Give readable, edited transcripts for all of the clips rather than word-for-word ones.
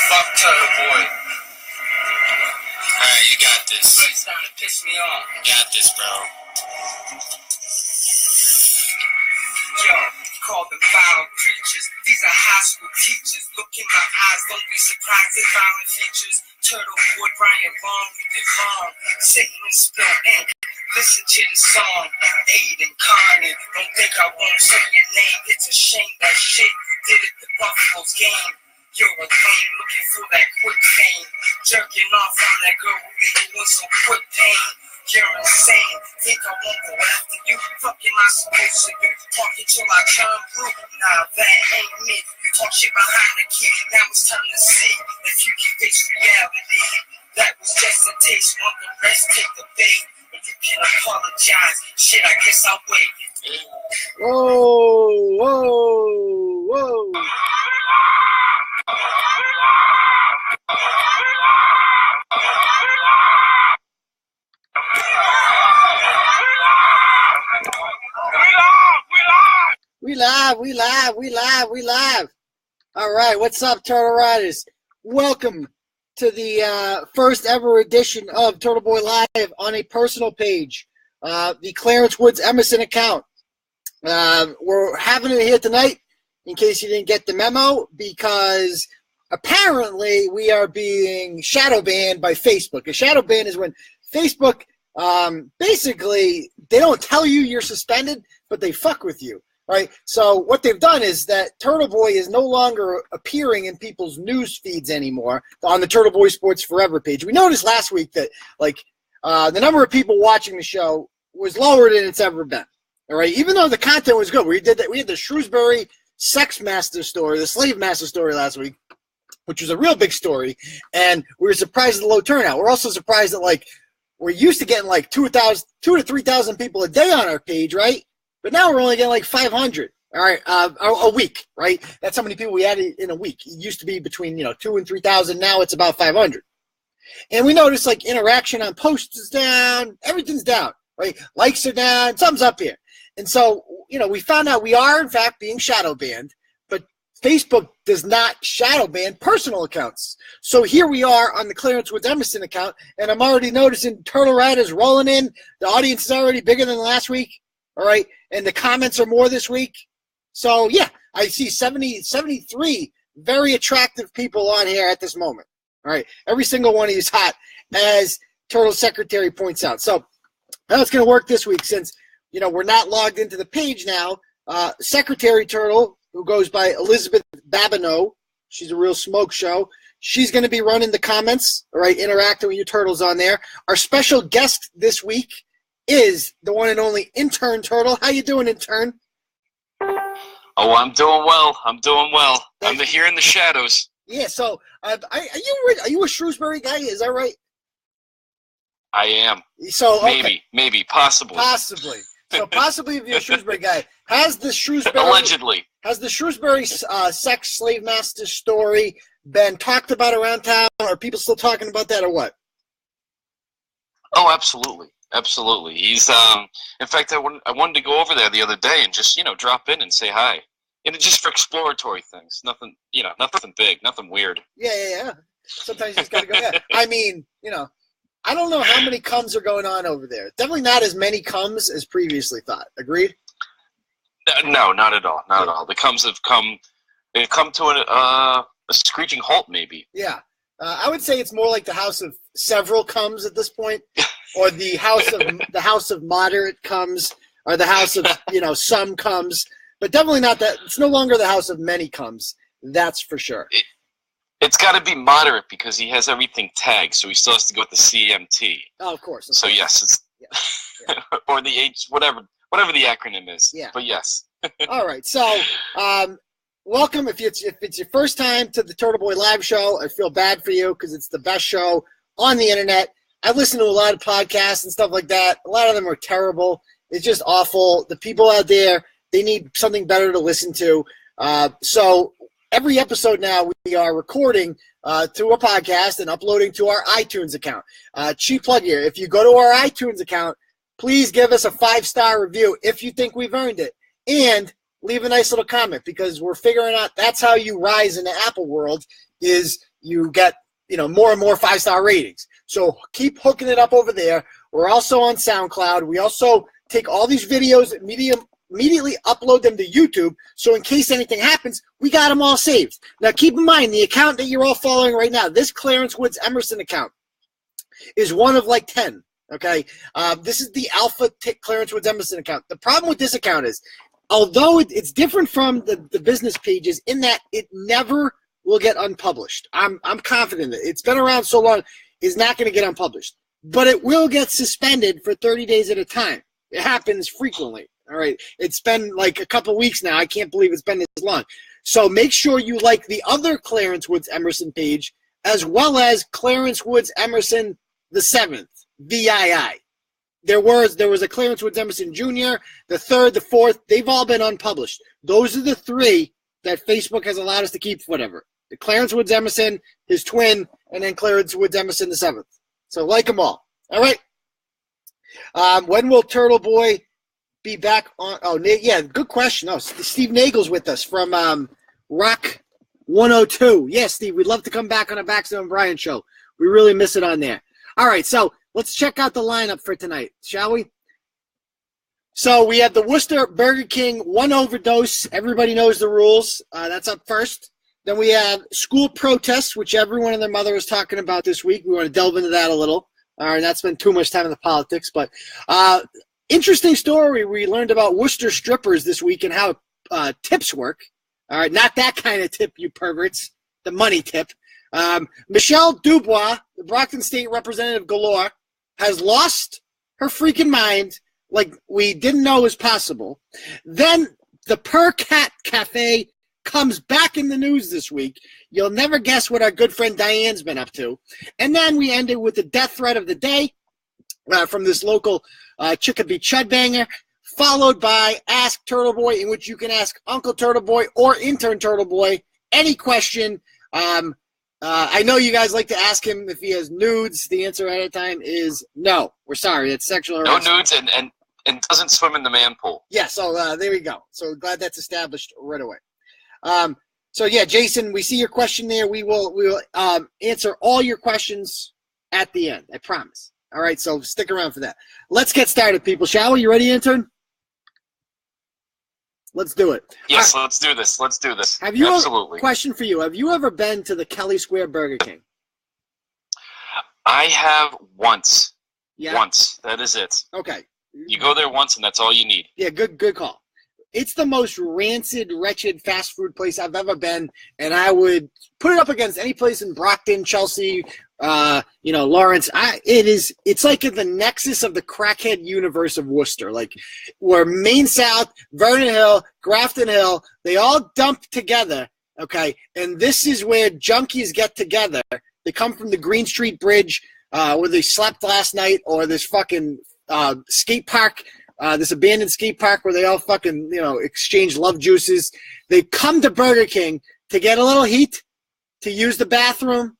Fuck Turtleboy. Alright, you got this. It's starting to piss me off. You got this, bro. Yo, call them foul creatures. These are high school teachers. Look in my eyes, don't be surprised at violent features. Turtleboy, Brian, wrong, you did wrong. Satan and spill ink. Listen to the song. Aid and Connie. Don't think I won't say your name. It's a shame that shit did it the Buffalo's game. You're a lame looking for that quick fame. Jerking off on that girl who leave you with some quick pain. You're insane. Think I won't go after you? Fuck am I supposed to do? Talking till I turn blue? Nah, that ain't me. You talk shit behind the key. Now it's time to see if you can face reality. That was just a taste. Want the rest, take the bait. If you can apologize, shit, I guess I'll wait. Whoa, whoa, whoa. We live. All right, what's up, Turtle Riders? Welcome to the first ever edition of Turtleboy Live on a personal page, the Clarence Woods Emerson account. We're having it here tonight, in case you didn't get the memo, because apparently we are being shadow banned by Facebook. A shadow ban is when Facebook, basically, they don't tell you you're suspended, but they fuck with you. Right, so what they've done is that Turtleboy is no longer appearing in people's news feeds anymore on the Turtleboy Sports Forever page. We noticed last week that the number of people watching the show was lower than it's ever been. All right, even though the content was good, we had the Shrewsbury sex master story, the slave master story last week, which was a real big story, and we were surprised at the low turnout. We're also surprised that we're used to getting 2,000 to 3,000 people a day on our page, right? But now we're only getting 500, all right, a week, right? That's how many people we added in a week. It used to be between 2,000 and 3,000. Now it's about 500. And we notice interaction on posts is down, everything's down, right? Likes are down, thumbs up here. And so, we found out we are in fact being shadow banned, but Facebook does not shadow ban personal accounts. So here we are on the Clarence Woods Emerson account, and I'm already noticing Turtle Riders rolling in. The audience is already bigger than last week. All right, and the comments are more this week. So, yeah, I see 73 very attractive people on here at this moment. All right, every single one of you is hot, as Turtle's secretary points out. So, how it's going to work this week, since, we're not logged into the page now, Secretary Turtle, who goes by Elizabeth Babineau, she's a real smoke show, she's going to be running the comments, all right, interacting with you turtles on there. Our special guest this week is the one and only Intern Turtle. How you doing, Intern? Oh, I'm doing well. I'm here in the shadows. Yeah, so are you a Shrewsbury guy? Is that right? I am. So okay. Maybe, possibly. Possibly. So possibly if you're a Shrewsbury guy. Has the Shrewsbury sex slave master story been talked about around town? Are people still talking about that or what? Oh, absolutely. Absolutely. He's in fact, I wanted to go over there the other day and just drop in and say hi, just for exploratory things. Nothing big, nothing weird. Yeah. Sometimes you just gotta go. Yeah. I mean, I don't know how many comes are going on over there. Definitely not as many comes as previously thought. Agreed? No, not at all. Not at all. The comes have come. They've come to a screeching halt, maybe. Yeah. I would say it's more like the house of several comes at this point. Or the house of moderate comes, or the house of some comes, but definitely not that. It's no longer the house of many comes. That's for sure. It's got to be moderate because he has everything tagged, so he still has to go with the CMT. Oh, of course. So yes, it's or the H, whatever the acronym is. Yeah. But yes. All right. So, welcome. If it's your first time to the Turtleboy Live show, I feel bad for you because it's the best show on the internet. I listen to a lot of podcasts and stuff like that. A lot of them are terrible. It's just awful. The people out there, they need something better to listen to. So every episode now we are recording through a podcast and uploading to our iTunes account. Cheap plug here. If you go to our iTunes account, please give us a 5-star review if you think we've earned it. And leave a nice little comment, because we're figuring out that's how you rise in the Apple world is you get, more and more 5-star ratings. So keep hooking it up over there. We're also on SoundCloud. We also take all these videos, immediately upload them to YouTube. So in case anything happens, we got them all saved. Now keep in mind, the account that you're all following right now, this Clarence Woods Emerson account, is one of like 10. Okay, this is the alpha Clarence Woods Emerson account. The problem with this account is, although it's different from the business pages in that it never will get unpublished. I'm confident that it's been around so long, it's not going to get unpublished, but it will get suspended for 30 days at a time. It happens frequently. All right, it's been like a couple weeks now. I can't believe it's been this long. So make sure you like the other Clarence Woods Emerson page, as well as Clarence Woods Emerson the 7th, VII. There was a Clarence Woods Emerson Jr., the 3rd, the 4th. They've all been unpublished. Those are the 3 that Facebook has allowed us to keep forever. The Clarence Woods Emerson, his twin, and then Clarence Woods Emerson the 7th. So like them all. All right. When will Turtleboy be back on? Oh, yeah, good question. Oh, Steve Nagel's with us from Rock 102. Yeah, Steve, we'd love to come back on a Baxter and Brian show. We really miss it on there. All right, so let's check out the lineup for tonight, shall we? So we have the Worcester Burger King, 1 overdose. Everybody knows the rules. That's up first. Then we have school protests, which everyone and their mother is talking about this week. We want to delve into that a little. All right, not spend too much time in the politics, but interesting story. We learned about Worcester strippers this week and how tips work. All right, not that kind of tip, you perverts. The money tip. Michelle Dubois, the Brockton State Representative galore, has lost her freaking mind like we didn't know was possible. Then the Purr Cat Cafe comes back in the news this week. You'll never guess what our good friend Diane's been up to. And then we ended with the death threat of the day from this local Chicopee Chudbanger, followed by Ask Turtleboy, in which you can ask Uncle Turtleboy or Intern Turtleboy any question. I know you guys like to ask him if he has nudes. The answer ahead of time is no. We're sorry. It's sexual harassment. No nudes and doesn't swim in the man pool. Yeah, so there we go. So glad that's established right away. So yeah, Jason, we see your question there. We will answer all your questions at the end. I promise. All right, so stick around for that. Let's get started, people. Shall we? You ready, Intern? Let's do it. Yes, let's do this. Let's do this. Have you Absolutely. Question for you. Have you ever been to the Kelly Square Burger King? I have once. Yeah. Once. That is it. Okay. You go there once, and that's all you need. Yeah, good call. It's the most rancid, wretched fast food place I've ever been, and I would put it up against any place in Brockton, Chelsea, Lawrence. It's like in the nexus of the crackhead universe of Worcester, like where Main South, Vernon Hill, Grafton Hill, they all dump together, okay? And this is where junkies get together. They come from the Green Street Bridge, where they slept last night, or this fucking skate park, this abandoned skate park where they all fucking, exchange love juices. They come to Burger King to get a little heat, to use the bathroom,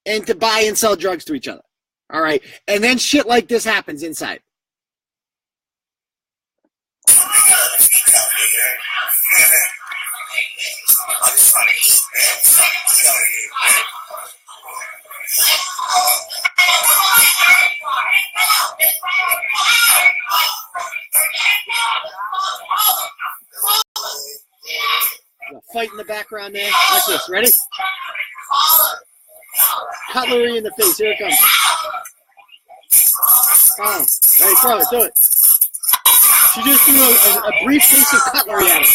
and to buy and sell drugs to each other. All right? And then shit like this happens inside. Fight in the background there. Watch this. Ready? Cutlery in the face. Here it comes. Oh, ready, throw it. Do it. She just threw a briefcase of cutlery at him.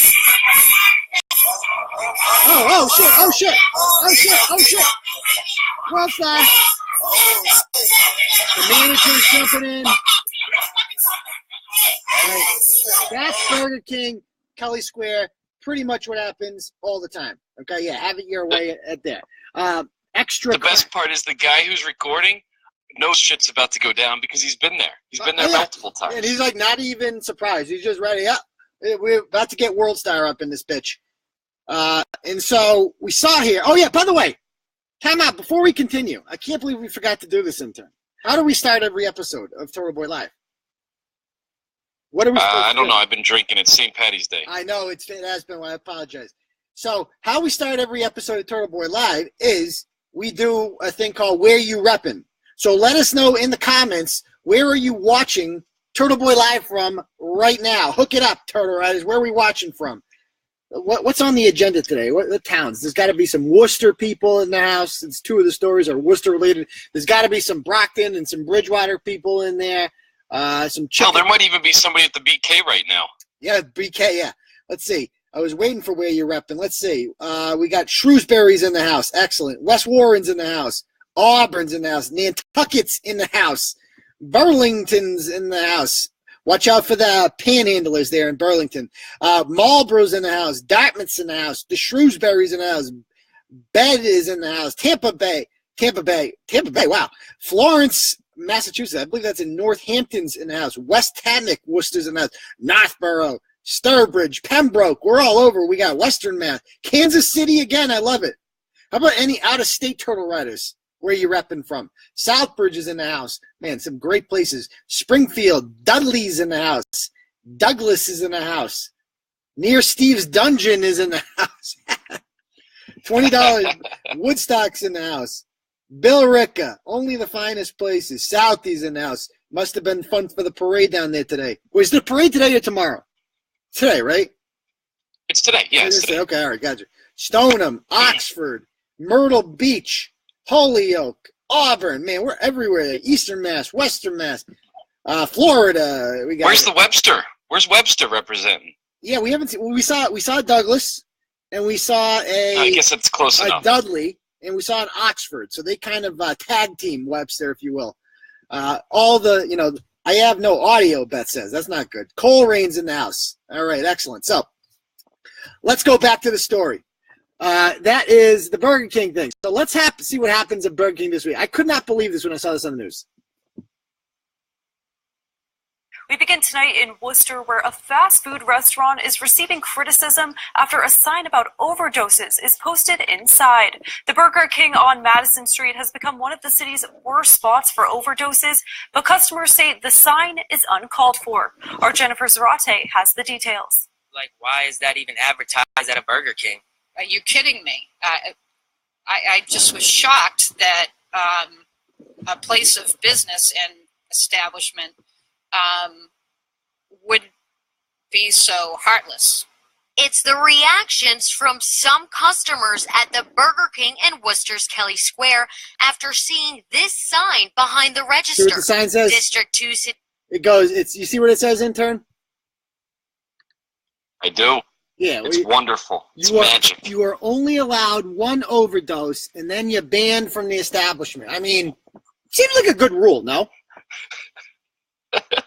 Oh, shit. Oh, shit. Oh, shit. Oh, shit. World star. The manager's jumping in. Right. That's Burger King, Kelly Square. Pretty much what happens all the time. Okay, yeah, have it your way at there. The best part is the guy who's recording knows shit's about to go down because he's been there. He's been there multiple times. And he's like not even surprised. He's just ready. Yeah, we're about to get World Star up in this bitch. And so we saw here. Oh yeah, by the way, time out before we continue. I can't believe we forgot to do this, Intern. How do we start every episode of Turtleboy Live? What are we supposed to do? I don't know. I've been drinking. It's St. Patty's Day. I know it has been. I apologize. So how we start every episode of Turtleboy Live is we do a thing called Where You Reppin'. So let us know in the comments, where are you watching Turtleboy Live from right now? Hook it up, Turtle Riders. Where are we watching from? What's on the agenda today? What towns? There's got to be some Worcester people in the house, since two of the stories are Worcester related. There's got to be some Brockton and some Bridgewater people in there. Some chicken. Hell, there might even be somebody at the BK right now. Yeah, BK, yeah. Let's see. I was waiting for Where You're Repping. Let's see. We got Shrewsbury's in the house. Excellent. West Warren's in the house. Auburn's in the house. Nantucket's in the house. Burlington's in the house. Watch out for the panhandlers there in Burlington. Marlboro's in the house. Dartmouth's in the house. The Shrewsbury's in the house. Bed is in the house. Tampa Bay. Wow. Florence, Massachusetts. I believe that's in Northampton's in the house. West Tannic, Worcester's in the house. Northborough, Sturbridge, Pembroke. We're all over. We got Western Mass. Kansas City again. I love it. How about any out-of-state Turtle Riders? Where you repping from? Southbridge is in the house. Man, some great places. Springfield, Dudley's in the house. Douglas is in the house. Near Steve's Dungeon is in the house. $20. Woodstock's in the house. Billerica, only the finest places. Southie's in the house. Must have been fun for the parade down there today. Was the parade today or tomorrow? Today, right? It's today. Yeah, it's today. Okay, all right, gotcha. Stoneham, Oxford, Myrtle Beach, Holyoke, Auburn, man, we're everywhere. Eastern Mass, Western Mass, Florida. We got. Where's the Webster? Where's Webster representing? Yeah, we haven't seen. Well, we saw Douglas, and we saw I guess it's close enough. Dudley, and we saw an Oxford. So they kind of tag team Webster, if you will. All the, I have no audio. Beth says that's not good. Colerane's in the house. All right, excellent. So let's go back to the story. That is the Burger King thing. So let's see what happens at Burger King this week. I could not believe this when I saw this on the news. We begin tonight in Worcester, where a fast food restaurant is receiving criticism after a sign about overdoses is posted inside. The Burger King on Madison Street has become one of the city's worst spots for overdoses, but customers say the sign is uncalled for. Our Jennifer Zarate has the details. Like, why is that even advertised at a Burger King? Are you kidding me? I just was shocked that a place of business and establishment would be so heartless. It's the reactions from some customers at the Burger King in Worcester's Kelly Square after seeing this sign behind the register. See what the sign says? District 2. It goes, you see what it says, intern? I do. Yeah, it's wonderful. It's magic. You are only allowed one overdose, and then you're banned from the establishment. I mean, seems like a good rule, no?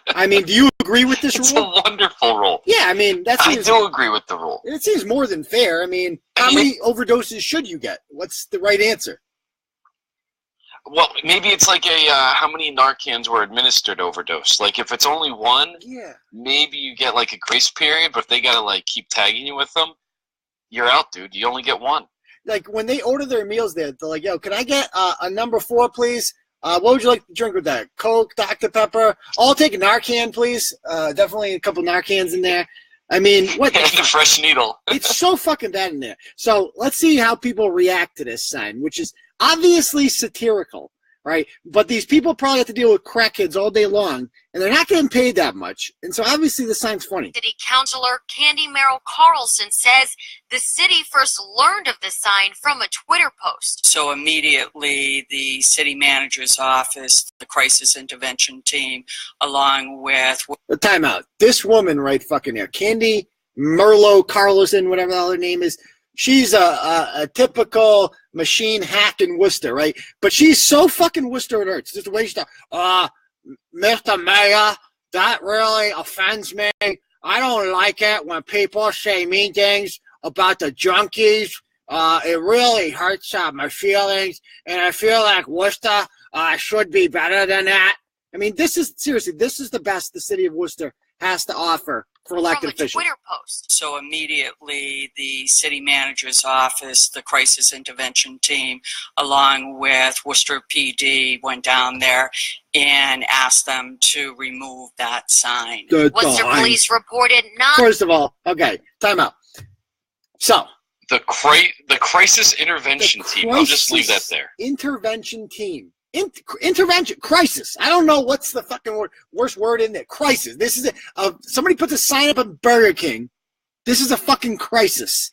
I mean, do you agree with this rule? It's a wonderful rule. Yeah, I mean, I do agree with the rule. It seems more than fair. I mean, how many overdoses should you get? What's the right answer? Well, maybe it's like how many Narcans were administered overdose. Like, if it's only one, maybe you get like a grace period, but if they gotta like keep tagging you with them, you're out, dude. You only get one. Like, when they order their meals there, they're like, yo, can I get a number 4, please? What would you like to drink with that? Coke, Dr. Pepper? I'll take a Narcan, please. Definitely a couple Narcans in there. I mean, what? And a fresh needle. It's so fucking bad in there. So let's see how people react to this sign, which is obviously satirical, right? But these people probably have to deal with crackheads all day long, and they're not getting paid that much. And so obviously the sign's funny. City Councilor Candy Merrill Carlson says the city first learned of the sign from a Twitter post. So immediately the city manager's office, the crisis intervention team, along with... The timeout. This woman right fucking there, Candy Merlo Carlson, whatever the hell her name is, she's a typical machine hack in Worcester, right? But she's so fucking Worcester it hurts. Just the way she talks. Mr. Mayor, that really offends me. I don't like it when people say mean things about the junkies. It really hurts my feelings, and I feel like Worcester should be better than that. I mean, this is the best the city of Worcester has to offer for elected officials. Twitter post. So immediately the city manager's office, the crisis intervention team, along with Worcester PD, went down there and asked them to remove that sign. Worcester police reported not. First of all, okay, time out. So The crisis intervention team. I'll just leave that there. Intervention team. Intervention. Crisis. I don't know what's the fucking worst word in there. Crisis. This is somebody puts a sign up at Burger King. This is a fucking crisis.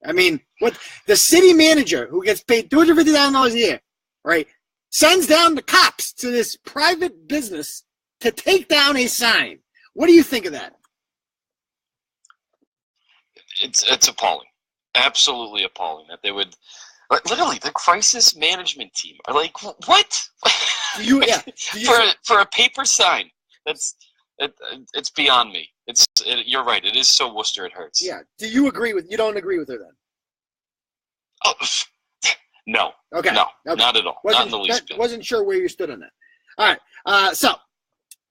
I mean, what the city manager who gets paid $250,000 a year, right, sends down the cops to this private business to take down a sign. What do you think of that? It's appalling. Absolutely appalling that they would literally the crisis management team are like what for a paper sign. It's beyond me. You're right. It is so Worcester it hurts. Yeah. Do you agree with? You don't agree with her then? Oh no. Okay. No, okay. Not at all. Not in the least bit. Wasn't sure where you stood on that. All right. So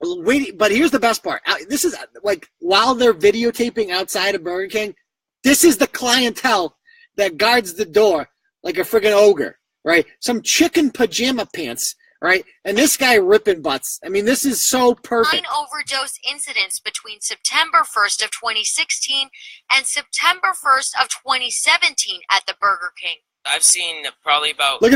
wait, but here's the best part. This is like while they're videotaping outside of Burger King. This is the clientele that guards the door like a friggin' ogre, right? Some chicken pajama pants, right? And this guy ripping butts. I mean, this is so perfect. 9 overdose incidents between September 1st of 2016 and September 1st of 2017 at the Burger King. I've seen probably about 3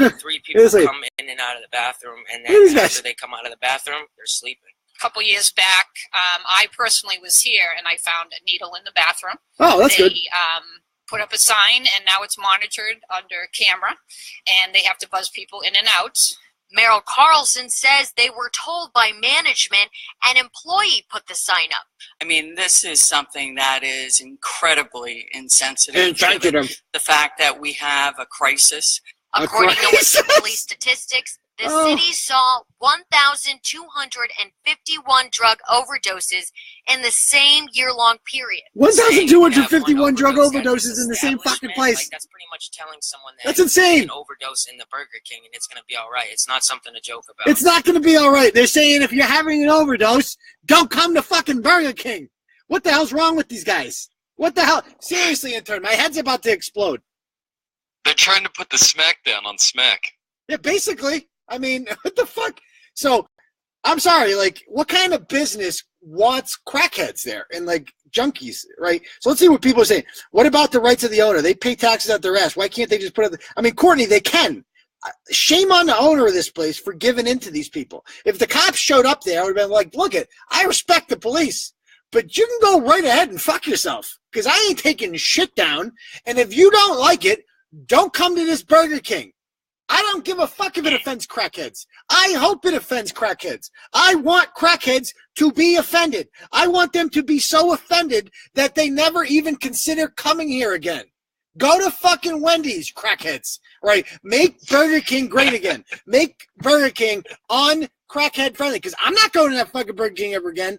people come in and out of the bathroom, and then after they come out of the bathroom, they're sleeping. A couple years back, I personally was here, and I found a needle in the bathroom. Oh, that's good. They put up a sign, and now it's monitored under camera, and they have to buzz people in and out. Merrill Carlson says they were told by management an employee put the sign up. I mean, this is something that is incredibly insensitive. The fact that we have a crisis. According to Worcester police statistics, the city saw 1,251 drug overdoses in the same year-long period. 1,251 drug overdoses in the same fucking place. Like, that's pretty much telling someone that that's insane. An overdose in the Burger King and it's going to be all right. It's not something to joke about. It's not going to be all right. They're saying if you're having an overdose, don't come to fucking Burger King. What the hell's wrong with these guys? What the hell? Seriously, intern, my head's about to explode. They're trying to put the smack down on smack. Yeah, basically. I mean, what the fuck? So, I'm sorry, like, what kind of business wants crackheads there and, like, junkies, right? So let's see what people are saying. What about the rights of the owner? They pay taxes out their ass. Why can't they just put it? I mean, Courtney, they can. Shame on the owner of this place for giving in to these people. If the cops showed up there, I would have been like, look I respect the police, but you can go right ahead and fuck yourself because I ain't taking shit down. And if you don't like it, don't come to this Burger King. I don't give a fuck if it offends crackheads. I hope it offends crackheads. I want crackheads to be offended. I want them to be so offended that they never even consider coming here again. Go to fucking Wendy's, crackheads. Right? Make Burger King great again. Make Burger King un-crackhead friendly. Because I'm not going to that fucking Burger King ever again.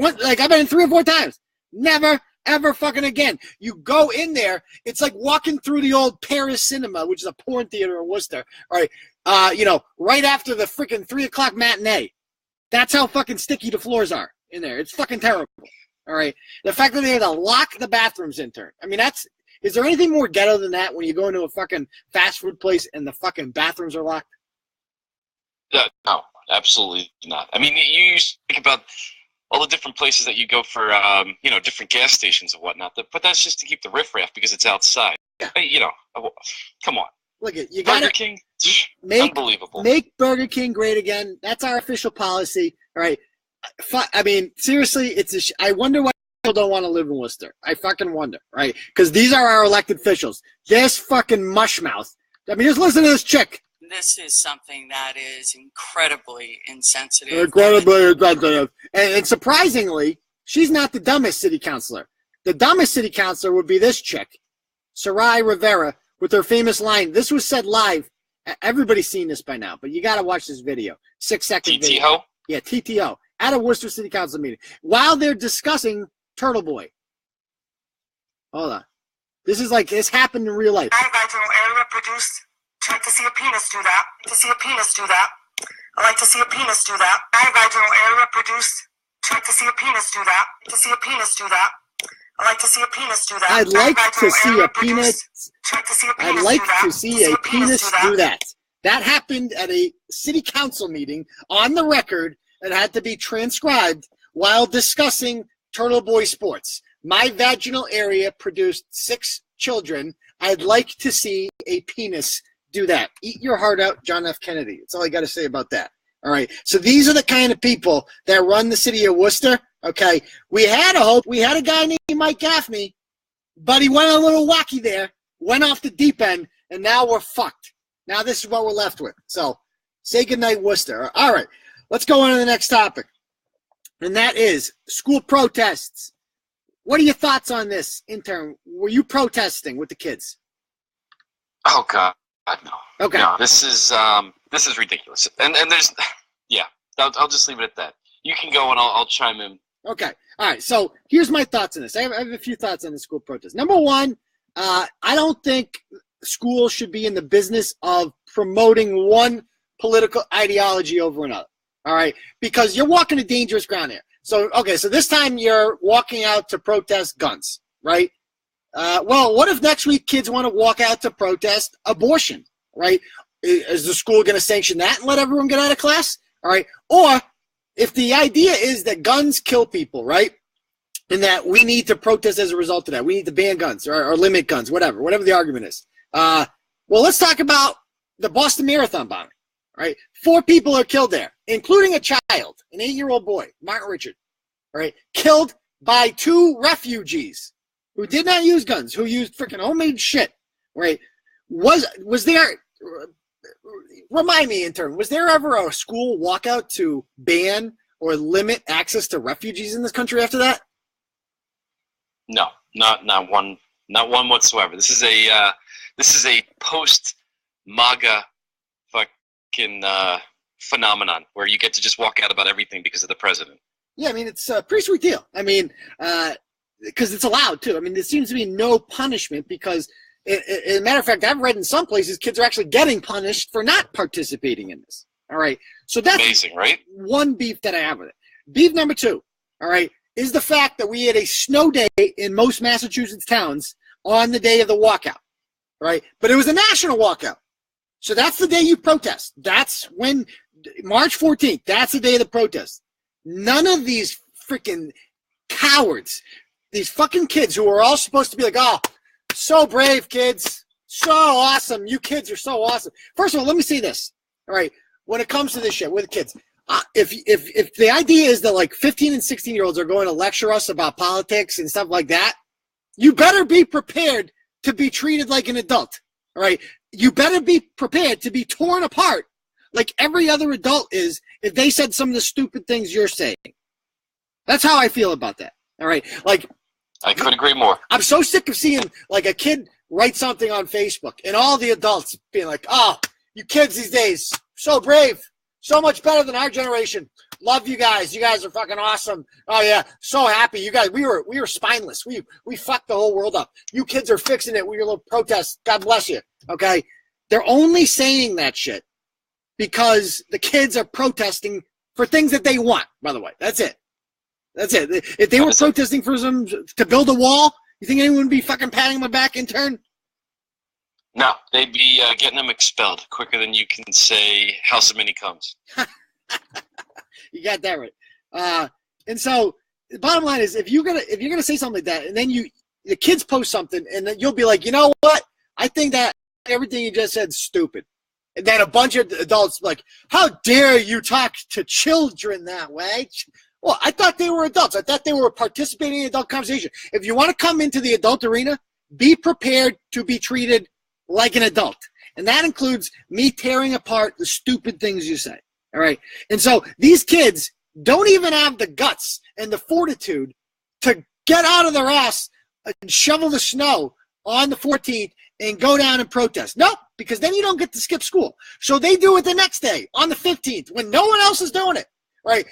I've been in 3 or 4 times. Never ever fucking again. You go in there, it's like walking through the old Paris Cinema, which is a porn theater in Worcester, right? Right after the freaking 3 o'clock matinee. That's how fucking sticky the floors are in there. It's fucking terrible. All right. The fact that they had to lock the bathrooms, intern. I mean, is there anything more ghetto than that when you go into a fucking fast food place and the fucking bathrooms are locked? No, absolutely not. I mean, you used to think about all the different places that you go for, different gas stations and whatnot. But that's just to keep the riffraff because it's outside. Yeah. Come on. Look at you got Burger King. Unbelievable. Make Burger King great again. That's our official policy. All right. I mean, seriously, I wonder why people don't want to live in Worcester. I fucking wonder, right? Because these are our elected officials. This fucking mushmouth. I mean, just listen to this chick. This is something that is incredibly insensitive. Incredibly insensitive. And surprisingly, she's not the dumbest city councilor. The dumbest city councilor would be this chick, Sarai Rivera, with her famous line. This was said live. Everybody's seen this by now, but you got to watch this video. 6-second video. TTO? Yeah, TTO. At a Worcester City Council meeting. While they're discussing Turtleboy. Hold on. This happened in real life. My vaginal area produced. I'd like to see a penis do that. I like to see a penis do that. I like to see a penis do that. My vaginal area produced. I'd like to see a penis do that. I like to see a penis do that. I like to see a penis do that. I'd like to see a penis. I'd like to see a penis do that. That happened at a city council meeting on the record and had to be transcribed while discussing Turtleboy sports. My vaginal area produced 6 children. I'd like to see a penis do that. Eat your heart out, John F. Kennedy. That's all I got to say about that. All right. So these are the kind of people that run the city of Worcester. Okay. We had a hope. We had a guy named Mike Gaffney, but he went a little wacky there, went off the deep end, and now we're fucked. Now this is what we're left with. So say goodnight, Worcester. All right. Let's go on to the next topic. And that is school protests. What are your thoughts on this, intern? Were you protesting with the kids? Oh, God, no. Okay. No, this is ridiculous. And there's, yeah, I'll just leave it at that. You can go and I'll chime in. Okay. All right. So here's my thoughts on this. I have a few thoughts on the school protest. Number one, I don't think schools should be in the business of promoting one political ideology over another. All right. Because you're walking a dangerous ground here. So, okay. So this time you're walking out to protest guns, right? Well, what if next week kids want to walk out to protest abortion, right? Is the school going to sanction that and let everyone get out of class? All right. Or if the idea is that guns kill people, right? And that we need to protest as a result of that. We need to ban guns or limit guns, whatever the argument is. Well, let's talk about the Boston Marathon bombing, right? 4 people are killed there, including a child, an 8-year-old boy, Martin Richard, right? Killed by 2 refugees who did not use guns, who used freaking homemade shit, right? Was there, remind me, intern, was there ever a school walkout to ban or limit access to refugees in this country after that? No, not one whatsoever. This is a post MAGA fucking phenomenon where you get to just walk out about everything because of the president. Yeah, I mean, it's a pretty sweet deal. I mean, because it's allowed too. I mean, there seems to be no punishment because, as a matter of fact, I've read in some places kids are actually getting punished for not participating in this. All right, so that's amazing, right? One beef that I have with it. Beef number 2, all right, is the fact that we had a snow day in most Massachusetts towns on the day of the walkout, right? But it was a national walkout. So that's the day you protest. That's when, March 14th, that's the day of the protest. None of these freaking cowards, these fucking kids who are all supposed to be like, oh, so brave, kids. So awesome. You kids are so awesome. First of all, let me say this. All right. When it comes to this shit with kids, if the idea is that like 15 and 16-year-olds are going to lecture us about politics and stuff like that, you better be prepared to be treated like an adult. All right. You better be prepared to be torn apart like every other adult is if they said some of the stupid things you're saying. That's how I feel about that. All right. Like, I couldn't agree more. I'm so sick of seeing like a kid write something on Facebook and all the adults being like, oh, you kids these days, so brave, so much better than our generation. Love you guys. You guys are fucking awesome. Oh yeah, so happy. You guys, we were spineless. We fucked the whole world up. You kids are fixing it with your little protests. God bless you. Okay? They're only saying that shit because the kids are protesting for things that they want, by the way. That's it. That's it. If they were protesting for some to build a wall, you think anyone would be fucking patting them back in turn? No, they'd be getting them expelled quicker than you can say House of Many Comes. You got that right. And so the bottom line is if you're gonna say something like that, and then the kids post something, and then you'll be like, you know what? I think that everything you just said is stupid. And then a bunch of adults like, how dare you talk to children that way? Well, I thought they were adults. I thought they were participating in adult conversation. If you want to come into the adult arena, be prepared to be treated like an adult. And that includes me tearing apart the stupid things you say. All right. And so these kids don't even have the guts and the fortitude to get out of their ass and shovel the snow on the 14th and go down and protest. Nope, because then you don't get to skip school. So they do it the next day on the 15th when no one else is doing it. Right?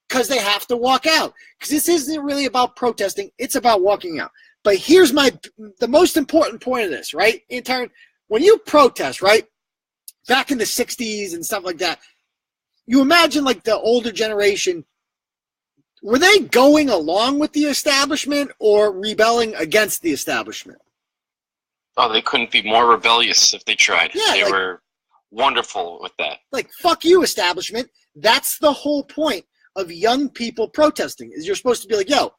Because they have to walk out. Because this isn't really about protesting. It's about walking out. But here's the most important point of this, right? In turn, when you protest, right, back in the 60s and stuff like that, you imagine like the older generation, were they going along with the establishment or rebelling against the establishment? Oh, they couldn't be more rebellious if they tried. Yeah, they were wonderful with that. Like, fuck you, establishment. That's the whole point of young people protesting, is you're supposed to be like, yo,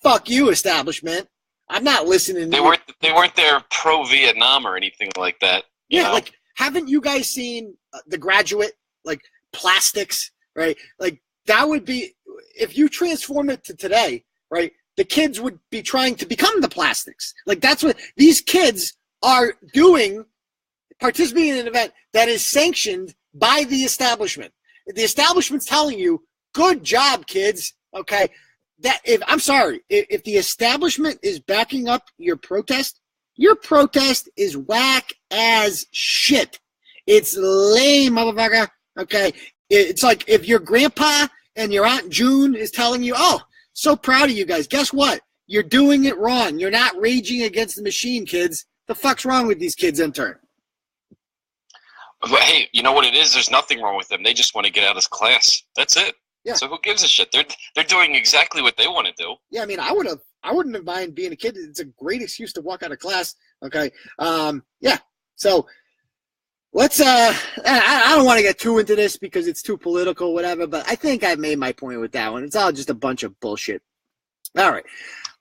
fuck you, establishment. I'm not listening. They weren't there pro-Vietnam or anything like that. Yeah, like, haven't you guys seen The Graduate? Like, plastics, right? Like, that would be, if you transform it to today, right, the kids would be trying to become the plastics. Like, that's what these kids are doing, participating in an event that is sanctioned by the establishment. The establishment's telling you, good job, kids, okay? I'm sorry, if the establishment is backing up your protest is whack as shit. It's lame, motherfucker, okay? It's like if your grandpa and your Aunt June is telling you, oh, so proud of you guys. Guess what? You're doing it wrong. You're not raging against the machine, kids. The fuck's wrong with these kids, intern? But hey, you know what it is? There's nothing wrong with them. They just want to get out of class. That's it. Yeah. So who gives a shit? They're doing exactly what they want to do. Yeah, I mean, I wouldn't have mind being a kid. It's a great excuse to walk out of class. Okay. Yeah. So let's I don't want to get too into this because it's too political, whatever, but I think I made my point with that one. It's all just a bunch of bullshit. All right.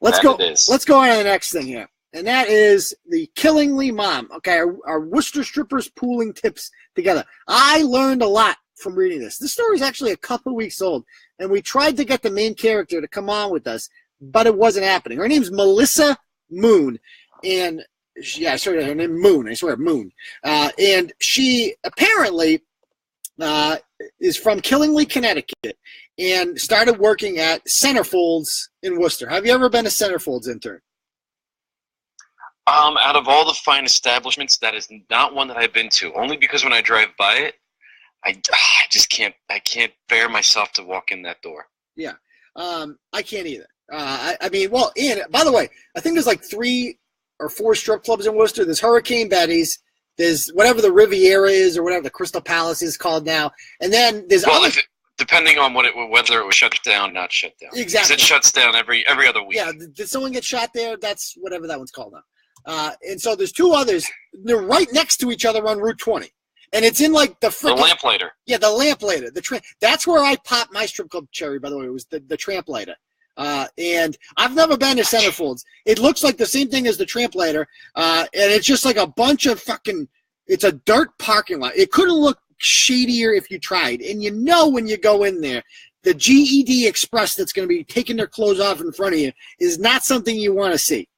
Let's go on to the next thing here. And that is the Killingly Mom. Okay, our Worcester strippers pooling tips together. I learned a lot from reading this. This story is actually a couple weeks old, and we tried to get the main character to come on with us, but it wasn't happening. Her name's Melissa Moon, and I swear her name Moon. I swear Moon, and she apparently is from Killingly, Connecticut, and started working at Centerfolds in Worcester. Have you ever been a Centerfolds intern? Out of all the fine establishments, that is not one that I've been to. Only because when I drive by it, I just can't. I can't bear myself to walk in that door. Yeah, I can't either. I mean, well, and by the way, I think there's like 3 or 4 strip clubs in Worcester. There's Hurricane Betty's. There's whatever the Riviera is or whatever the Crystal Palace is called now, and then there's depending on whether it was shut down, not shut down. Exactly. It shuts down every other week. Yeah. Did someone get shot there? That's whatever that one's called now. And so there's 2 others. They're right next to each other on Route 20. And it's in like the freaking... The Lamplighter. Yeah, the Lamplighter. That's where I popped my strip club cherry, by the way. It was the Tramplighter. And I've never been to Centerfolds. It looks like the same thing as the Tramplighter. And it's just like a bunch of fucking... It's a dirt parking lot. It couldn't look shadier if you tried. And you know when you go in there, the GED Express that's going to be taking their clothes off in front of you is not something you want to see.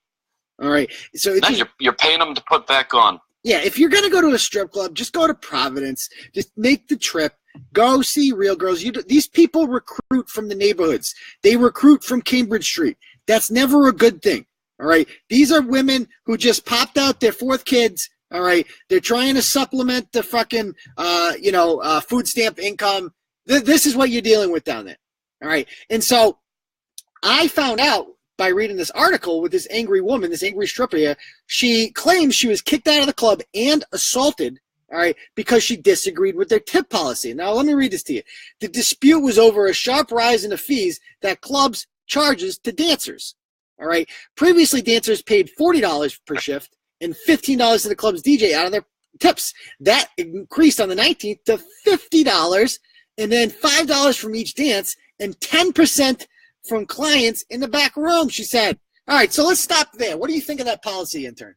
All right, so you're paying them to put back on. Yeah, if you're gonna go to a strip club, just go to Providence. Just make the trip. Go see real girls. These people recruit from the neighborhoods. They recruit from Cambridge Street. That's never a good thing. All right, these are women who just popped out their 4th kids. All right, they're trying to supplement the fucking food stamp income. This is what you're dealing with down there. All right, and so I found out by reading this article with this angry woman, this angry stripper here. She claims she was kicked out of the club and assaulted, all right, because she disagreed with their tip policy. Now, let me read this to you. The dispute was over a sharp rise in the fees that clubs charges to dancers, all right? Previously, dancers paid $40 per shift and $15 to the club's DJ out of their tips. That increased on the 19th to $50 and then $5 from each dance and 10% from clients in the back room, she said. All right, so let's stop there. What do you think of that policy, intern?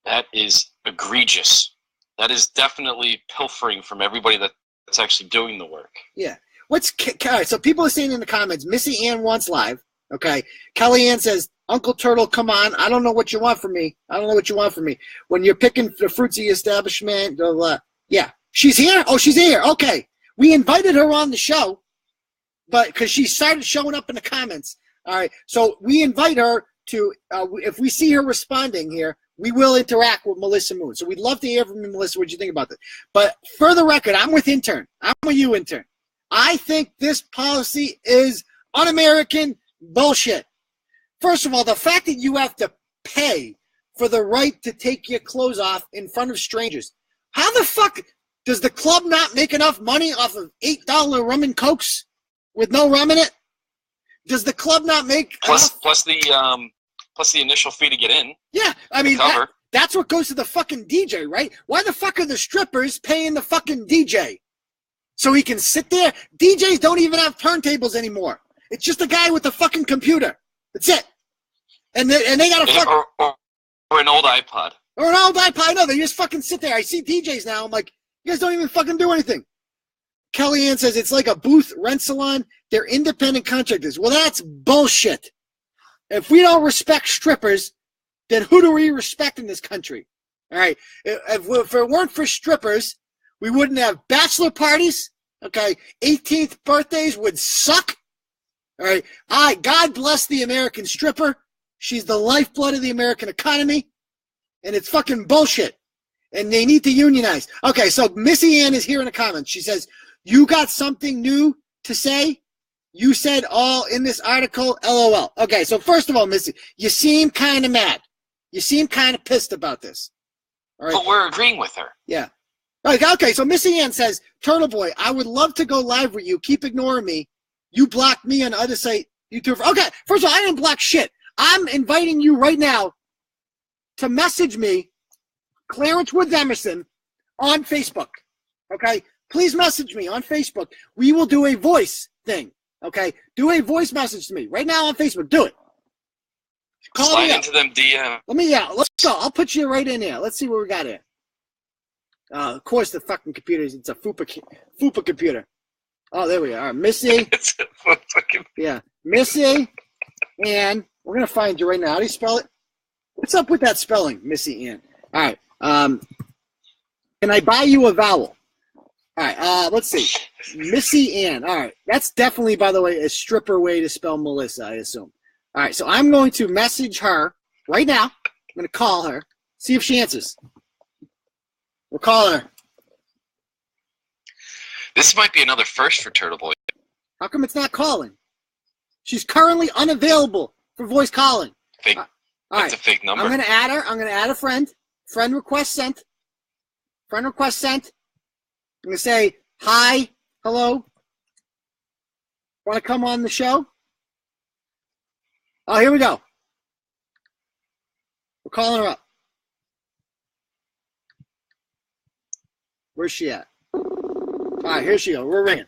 That is egregious. That is definitely pilfering from everybody that's actually doing the work. Yeah. All right, so people are saying in the comments, Missy Ann wants live. Okay. Kellyanne says, Uncle Turtle, come on. I don't know what you want from me. When you're picking the fruits of the establishment, blah, blah. Yeah. She's here? Oh, she's here. Okay. We invited her on the show. But because she started showing up in the comments. All right. So we invite her to, if we see her responding here, we will interact with Melissa Moon. So we'd love to hear from you, Melissa, what you think about this. But for the record, I'm with intern. I'm with you, intern. I think this policy is un-American bullshit. First of all, the fact that you have to pay for the right to take your clothes off in front of strangers. How the fuck does the club not make enough money off of $8 rum and cokes? With no rum in it? Does the club not make plus the initial fee to get in? Yeah, I mean that's what goes to the fucking DJ, right? Why the fuck are the strippers paying the fucking DJ? So he can sit there? DJs don't even have turntables anymore. It's just a guy with a fucking computer. That's it. And they got a fucking... Or an old iPod. Or an old iPod. No, they just fucking sit there. I see DJs now. I'm like, you guys don't even fucking do anything. Kellyanne says it's like a booth rent salon. They're independent contractors. Well, that's bullshit. If we don't respect strippers, then who do we respect in this country? All right. If it weren't for strippers, we wouldn't have bachelor parties. Okay. 18th birthdays would suck. All right. God bless the American stripper. She's the lifeblood of the American economy. And it's fucking bullshit. And they need to unionize. Okay. So Missy Ann is here in the comments. She says, you got something new to say? You said all in this article, LOL. Okay. So first of all, Missy, you seem kind of mad. You seem kind of pissed about this. All right. But we're agreeing with her. Yeah. Okay, so Missy Ann says, Turtleboy, I would love to go live with you. Keep ignoring me. You blocked me on other site. YouTube. Okay, first of all, I didn't block shit. I'm inviting you right now to message me, Clarence Woods Emerson, on Facebook. Okay? Please message me on Facebook. We will do a voice thing. Okay? Do a voice message to me right now on Facebook. Do it. Call Slide me into them DM. Let's go. I'll put you right in there. Let's see what we got here. Of course, the fucking computer it's a FUPA computer. Oh, there we are. Missy. It's a fucking... Yeah. Missy. And we're going to find you right now. How do you spell it? What's up with that spelling, Missy Ann? All right. Can I buy you a vowel? All right. Let's see. Missy Ann. All right. That's definitely, by the way, a stripper way to spell Melissa, I assume. All right. So I'm going to message her right now. I'm going to call her. See if she answers. We'll call her. This might be another first for Turtleboy. How come it's not calling? She's currently unavailable for voice calling. Fake. All That's right. a fake number. I'm going to add her. I'm going to add a friend. Friend request sent. Friend request sent. I'm going to say, hi, hello. Want to come on the show? Oh, here we go. We're calling her up. Where's she at? All right, here she goes. We're ringing.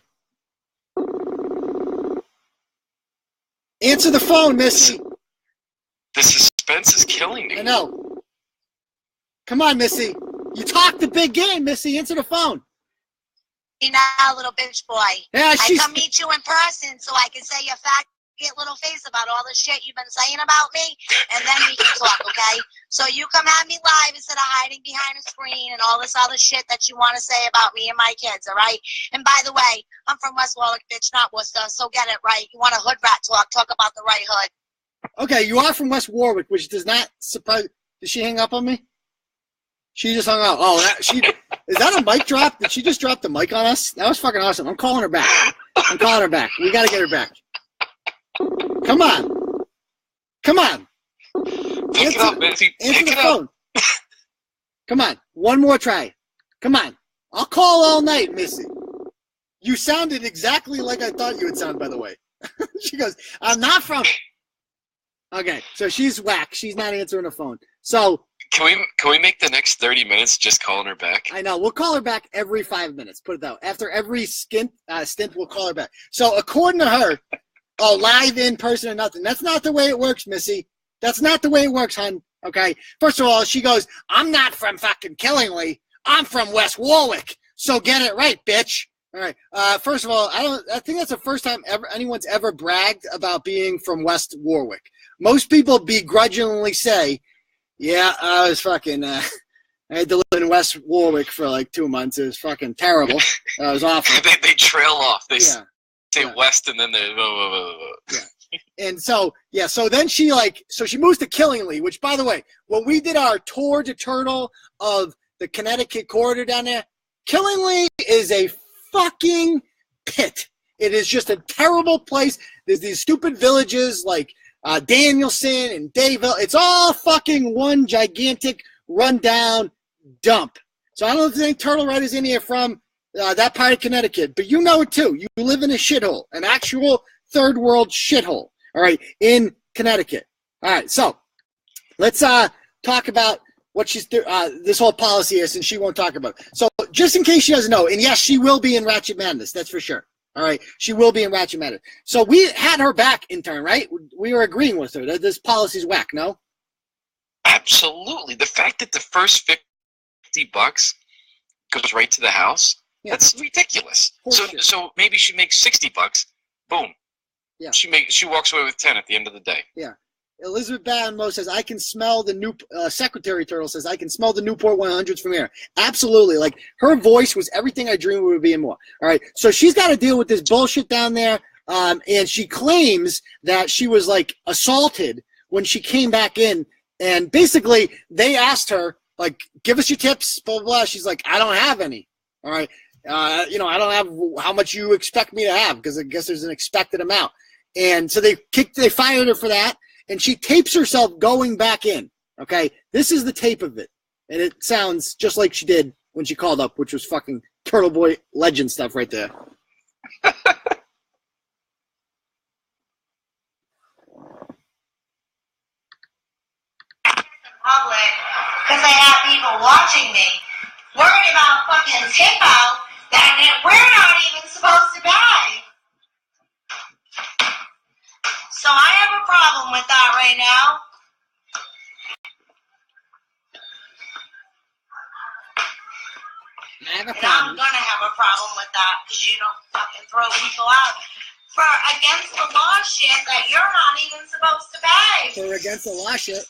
Answer the phone, Missy. The suspense is killing me. I know. Come on, Missy. You talk the big game, Missy. Answer the phone. Hey now, little bitch boy. Yeah, I come meet you in person so I can say your fat little face about all the shit you've been saying about me, and then we can talk, okay? So you come at me live instead of hiding behind a screen and all this other shit that you want to say about me and my kids, all right? And by the way, I'm from West Warwick, bitch, not Worcester, so get it right. You want a hood rat talk about the right hood. Okay, you are from West Warwick, which does not surprise. Did she hang up on me? She just hung up. Oh, is that a mic drop? Did she just drop the mic on us? That was fucking awesome. I'm calling her back. We got to get her back. Come on. Come on. Pick it up, Missy. Answer the phone. Come on. One more try. Come on. I'll call all night, Missy. You sounded exactly like I thought you would sound, by the way. She goes, I'm not from... Okay, so she's whack. She's not answering the phone. So... Can we make the next 30 minutes just calling her back? I know. We'll call her back every 5 minutes. Put it that way. After every stint, we'll call her back. So according to her... Oh, live in person or nothing. That's not the way it works, Missy. That's not the way it works, hon. Okay? First of all, she goes, I'm not from fucking Killingly. I'm from West Warwick. So get it right, bitch. All right. First of all, I think that's the first time anyone's ever bragged about being from West Warwick. Most people begrudgingly say, yeah, I was fucking, I had to live in West Warwick for like 2 months. It was fucking terrible. It was awful. They trail off. They say West, and then they Yeah. And so then she moves to Killingly, which, by the way, when we did our tour de Turtle of the Connecticut corridor down there, Killingly is a fucking pit. It is just a terrible place. There's these stupid villages like Danielson and Dayville. It's all fucking one gigantic rundown dump. So I don't think Turtle Red is in here from that part of Connecticut, but you know it too. You live in a shithole, an actual third world shithole, all right, in Connecticut. All right, so let's talk about what she's this whole policy is, and she won't talk about it. So just in case she doesn't know, and yes, she will be in Ratchet Madness, that's for sure. All right, she will be in Ratchet Matter. So we had her back, intern, right? We were agreeing with her that this policy's whack, no? Absolutely. The fact that the first $50 goes right to the house, that's ridiculous. So maybe she makes $60. Boom. Yeah. She walks away with 10 at the end of the day. Yeah. Elizabeth Banmo says, I can smell the new Secretary Turtle says, I can smell the Newport 100s from here. Absolutely. Like, her voice was everything I dreamed it would be and more. All right. So she's got to deal with this bullshit down there. And she claims that she was, like, assaulted when she came back in. And basically, they asked her, like, give us your tips, blah, blah, blah. She's like, I don't have any. All right. I don't have how much you expect me to have because I guess there's an expected amount. And so they fired her for that. And she tapes herself going back in, okay? This is the tape of it. And it sounds just like she did when she called up, which was fucking Turtleboy legend stuff right there. Public, because I have people watching me, worried about fucking tip out that we're not even supposed to pay. So I have a problem with that right now. And I'm gonna have a problem with that because you don't fucking throw people out for against the law shit that you're not even supposed to pay. For against the law shit.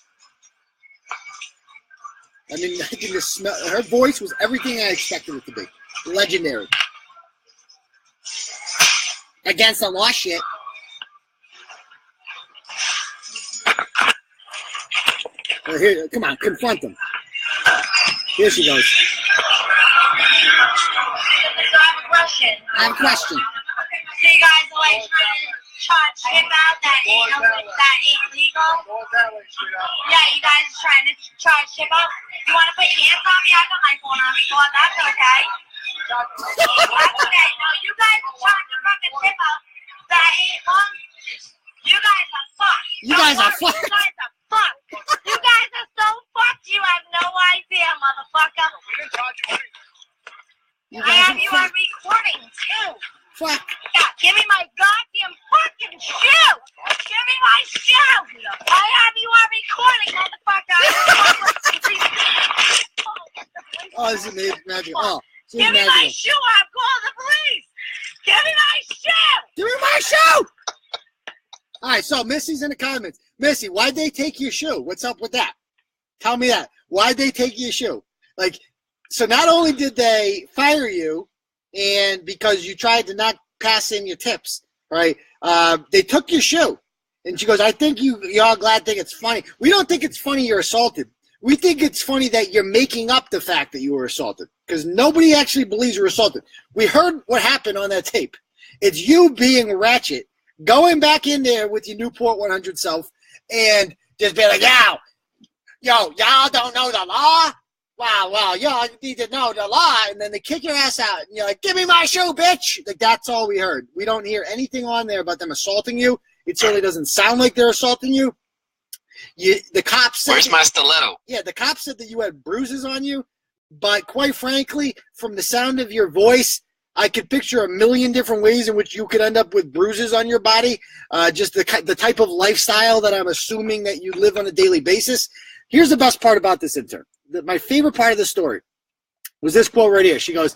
I mean, I can just smell her voice was everything I expected it to be. Legendary. Against the law shit. Well, here, come on, confront them. Here she goes. I have a question. So you guys are like trying to charge him out that ain't legal? Yeah, you guys are trying to charge him out? You want to put your hands on me? I got my phone on me, but that's okay. That's okay. No, you guys are trying to fucking tip out that ain't long. You guys are fucked. You guys are fucked. You guys are fucked. You guys are so fucked. You have no idea, motherfucker. I have you on recording too. Fuck. Yeah, give me my goddamn fucking shoe. Give me my shoe. I have you on recording, motherfucker. Oh, this is magical. Oh, give me my shoe. I'm calling the police. Give me my shoe. Give me my shoe. All right, so Missy's in the comments. Missy, why'd they take your shoe? What's up with that? Tell me that. Why'd they take your shoe? Like, so not only did they fire you, and because you tried to not pass in your tips, right? They took your shoe. And she goes, I think y'all glad think it's funny. We don't think it's funny you're assaulted. We think it's funny that you're making up the fact that you were assaulted. Because nobody actually believes you were assaulted. We heard what happened on that tape. It's you being ratchet, going back in there with your Newport 100 self, and just be like, yo, y'all don't know the law? Wow, y'all need to know the law. And then they kick your ass out. And you're like, give me my shoe, bitch. Like, that's all we heard. We don't hear anything on there about them assaulting you. It certainly doesn't sound like they're assaulting you. The cops said, where's my stiletto? Yeah, the cops said that you had bruises on you. But quite frankly, from the sound of your voice, I could picture a million different ways in which you could end up with bruises on your body. Just the type of lifestyle that I'm assuming that you live on a daily basis. Here's the best part about this intern. My favorite part of the story was this quote right here. She goes,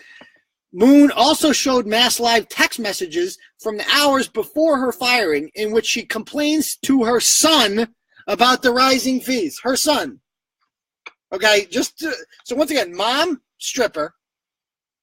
Moon also showed mass live text messages from the hours before her firing in which she complains to her son about the rising fees. Her son. Okay, so once again, mom, stripper,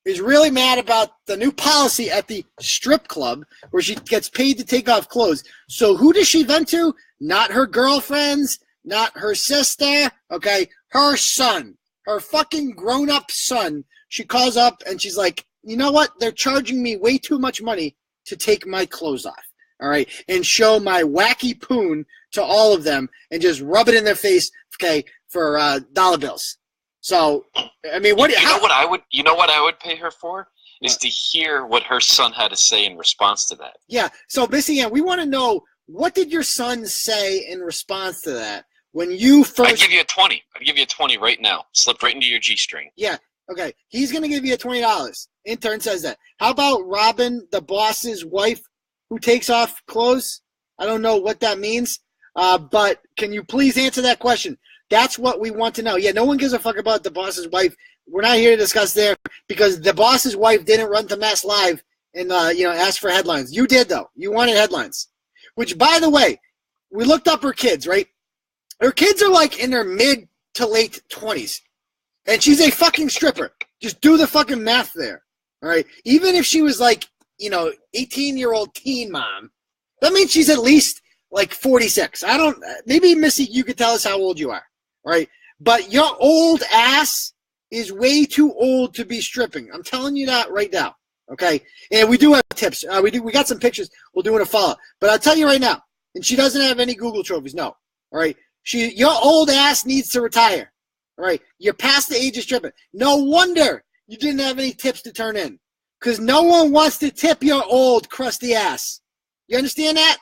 is really mad about the new policy at the strip club where she gets paid to take off clothes. So who does she vent to? Not her girlfriends, not her sister, okay? Her son, her fucking grown-up son. She calls up and she's like, you know what? They're charging me way too much money to take my clothes off, all right? And show my wacky poon to all of them and just rub it in their face, okay, for dollar bills. So, I mean, what I would pay her for is to hear what her son had to say in response to that. Yeah. So, Missy Ann, we want to know, what did your son say in response to that when you first? I'd give you a 20. I'd give you a 20 right now. Slipped right into your G-string. Yeah. Okay. He's going to give you a $20. Intern says that. How about Robin, the boss's wife, who takes off clothes? I don't know what that means, but can you please answer that question? That's what we want to know. Yeah, no one gives a fuck about the boss's wife. We're not here to discuss there because the boss's wife didn't run to Mass Live and ask for headlines. You did, though. You wanted headlines. Which, by the way, we looked up her kids, right? Her kids are like in their mid to late 20s. And she's a fucking stripper. Just do the fucking math there. All right? Even if she was like, 18-year-old teen mom, that means she's at least like 46. Maybe Missy, you could tell us how old you are. All right? But your old ass is way too old to be stripping. I'm telling you that right now. Okay? And we do have tips. We got some pictures. We'll do in a follow. But I'll tell you right now, and she doesn't have any Google trophies. No. All right? Your old ass needs to retire. All right? You're past the age of stripping. No wonder you didn't have any tips to turn in. Because no one wants to tip your old, crusty ass. You understand that?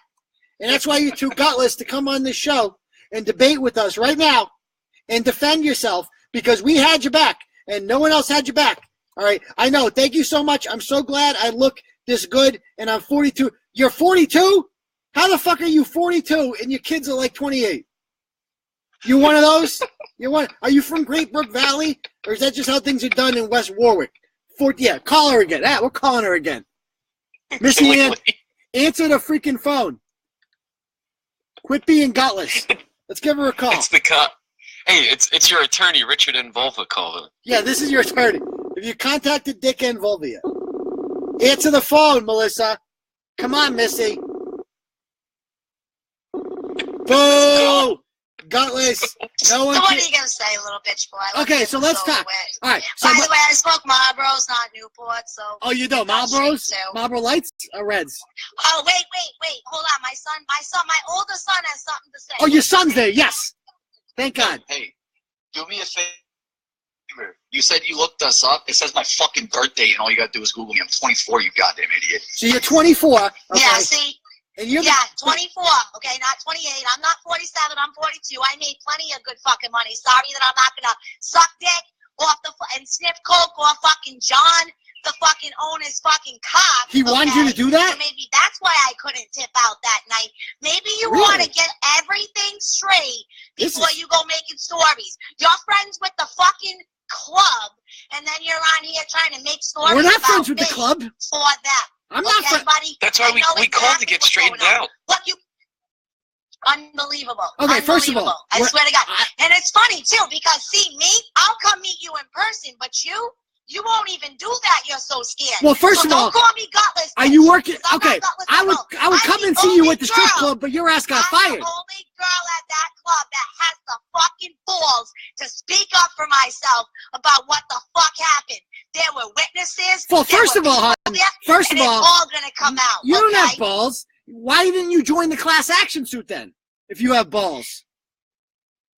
And that's why you're too gutless to come on this show and debate with us right now and defend yourself because we had your back and no one else had your back. All right? I know. Thank you so much. I'm so glad I look this good and I'm 42. You're 42? How the fuck are you 42 and your kids are like 28? You one of those? Are you from Great Brook Valley? Or is that just how things are done in West Warwick? Yeah, call her again. We're calling her again. Missy Ann, answer the freaking phone. Quit being gutless. Let's give her a call. It's the cop. Hey, it's your attorney, Richard N. Volva, call her. Yeah, this is your attorney. If you contacted Dick N. Volva, answer the phone, Melissa. Come on, Missy. Boo! Gutless. No one. So what are you gonna say, little bitch boy? Okay, so let's talk. All right. So by the way, I spoke Marlboros, not Newport. So. Oh, you don't Marlboros? Marlboro Lights or Reds? Oh, wait. Hold on, my older son has something to say. Oh, your son's there. Yes. Thank God. Hey, do me a favor. You said you looked us up. It says my fucking birthday, and all you gotta do is Google me. I'm 24. You goddamn idiot. So you're 24. Okay. Yeah. See. And 24, okay, not 28. I'm not 47, I'm 42. I made plenty of good fucking money. Sorry that I'm not gonna suck dick off and sniff coke off fucking John, the fucking owner's fucking cock. He wanted you to do that? So maybe that's why I couldn't tip out that night. Maybe you want to get everything straight before you go making stories. You're friends with the fucking club, and then you're on here trying to make stories. We're not friends with the club. For them. I'm not buddy. That's why we called to get straightened out. Look, unbelievable. Okay, first of all, I swear to God. And it's funny too because see me, I'll come meet you in person, but you won't even do that. You're so scared. Well, first of all, don't call me gutless. Are you working? Okay, I would come and see you at the strip club, but your ass got fired. I'm the only girl at that club that has the fucking balls to speak up for myself about what the fuck happened. There were witnesses. Well, first of all, it's all gonna come out. You don't have balls. Why didn't you join the class action suit then? If you have balls.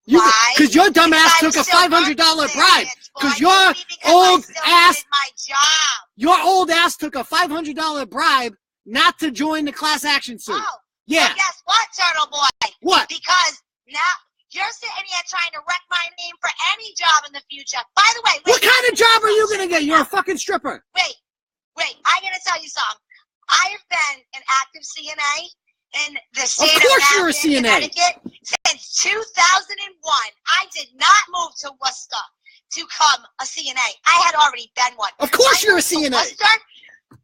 Why? Because your dumb ass took a $500 bribe. Because your old ass. Your old ass took a $500 bribe not to join the class action suit. Oh. Yeah. Well, guess what, Turtleboy? What? Because now you're sitting here trying to wreck my name for any job in the future. By the way, what kind of job are you gonna get? You're a fucking stripper. Wait. I'm gonna tell you something. I have been an active CNA in the state of Connecticut since 2001. I did not move to Worcester to become a CNA. I had already been one. Of course you're a CNA.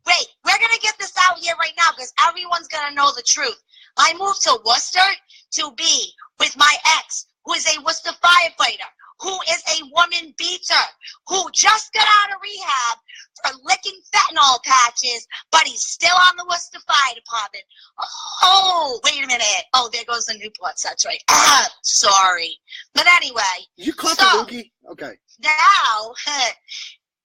Wait, we're going to get this out here right now because everyone's going to know the truth. I moved to Worcester to be with my ex, who is a Worcester firefighter, who is a woman beater, who just got out of rehab for licking fentanyl patches, but he's still on the Worcester Fire Department. Oh, wait a minute. Oh, there goes the Newports. That's right. Sorry. But anyway. You caught the loogie? Okay. Now,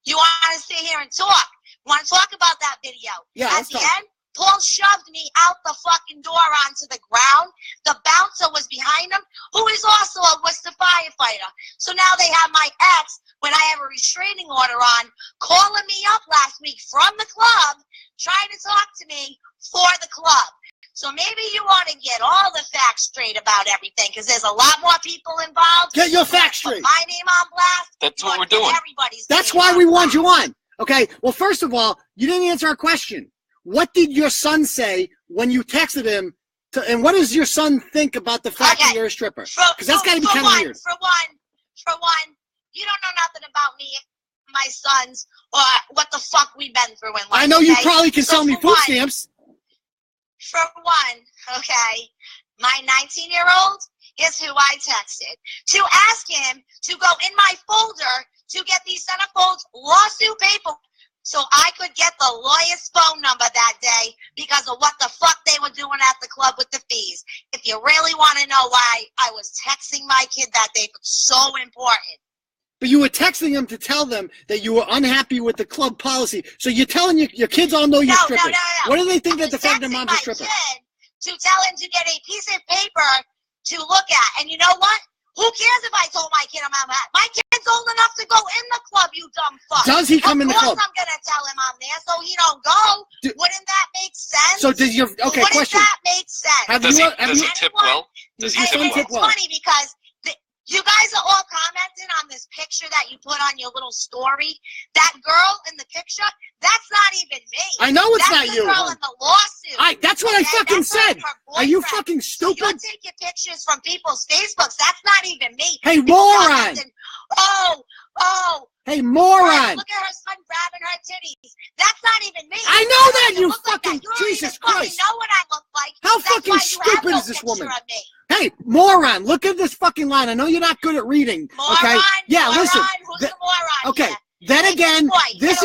you want to sit here and talk. You want to talk about that video. Yeah, at the end, Paul shoved me out the fucking door onto the ground. The bouncer was behind him, who is also a Worcester firefighter. So now they have my ex, when I have a restraining order on, calling me up last week from the club, trying to talk to me for the club. So maybe you want to get all the facts straight about everything, because there's a lot more people involved. Get your facts straight. Put my name on blast. That's what we're doing. Everybody's That's why we want you on. Okay, well, first of all, you didn't answer our question. What did your son say when you texted him? And what does your son think about the fact that you're a stripper? Because that's got to be kind of weird. For one, you don't know nothing about me, my sons, or what the fuck we've been through in life. I know you probably can sell me food stamps. For one, okay, my 19-year-old is who I texted to ask him to go in my folder to get these centerfolds lawsuit paper so I could get the lawyer's phone number that day because of what the fuck they were doing at the club with the fees. If you really want to know why I was texting my kid that day, it's so important. But you were texting them to tell them that you were unhappy with the club policy. So you're telling your kids all know you're strippers. No. What do they think that the fact that mom's a stripper? To tell him to get a piece of paper to look at. And you know what? Who cares if I told my kid I'm at? My kid's old enough to go in the club, you dumb fuck. Does he come in the club? Of course I'm going to tell him I'm there so he don't go. Wouldn't that make sense? So does your, okay, Wouldn't question. that make sense? Does he tip well? Does he tip well? It's funny because you guys are all commenting on this picture that you put on your little story. That girl in the picture, that's not even me. I know it's not you. That's the girl in the lawsuit. That's what I fucking said. Are you fucking stupid? So you're taking pictures from people's Facebooks. That's not even me. Hey, moron. Hey, moron. Look at her son grabbing her titties. That's not even me. I know that, you fucking, Jesus Christ. You know what I look like. How fucking stupid is this woman? Hey, moron, look at this fucking line. I know you're not good at reading. Okay? Yeah, listen. Who's the moron? Okay. Then again, this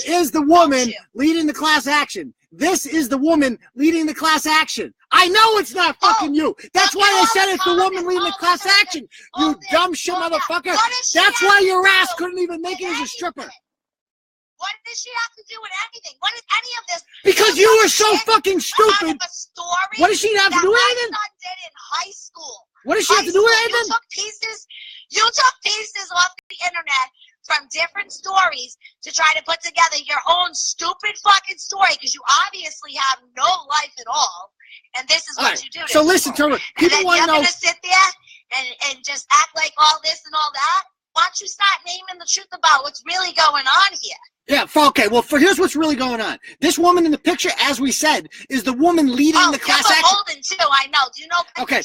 is the woman leading the class action. This is the woman leading the class action. I know it's not fucking you. That's why I said it's the woman leading the class action. You dumb shit motherfucker. That's why your ass couldn't even make it as a stripper. What does she have to do with anything? What is any of this? Because you were so fucking stupid. What does she have to do with anything? My son did in high school. What does she have to do with anything? You took pieces off the internet from different stories to try to put together your own stupid fucking story because you obviously have no life at all. And this is what you do. So listen, Turtle, people want to know. You're going to sit there and just act like all this and all that? Why don't you start naming the truth about what's really going on here? Yeah, okay, well, here's what's really going on. This woman in the picture, as we said, is the woman leading the class action. Holden, too, I know. Do you know Okay,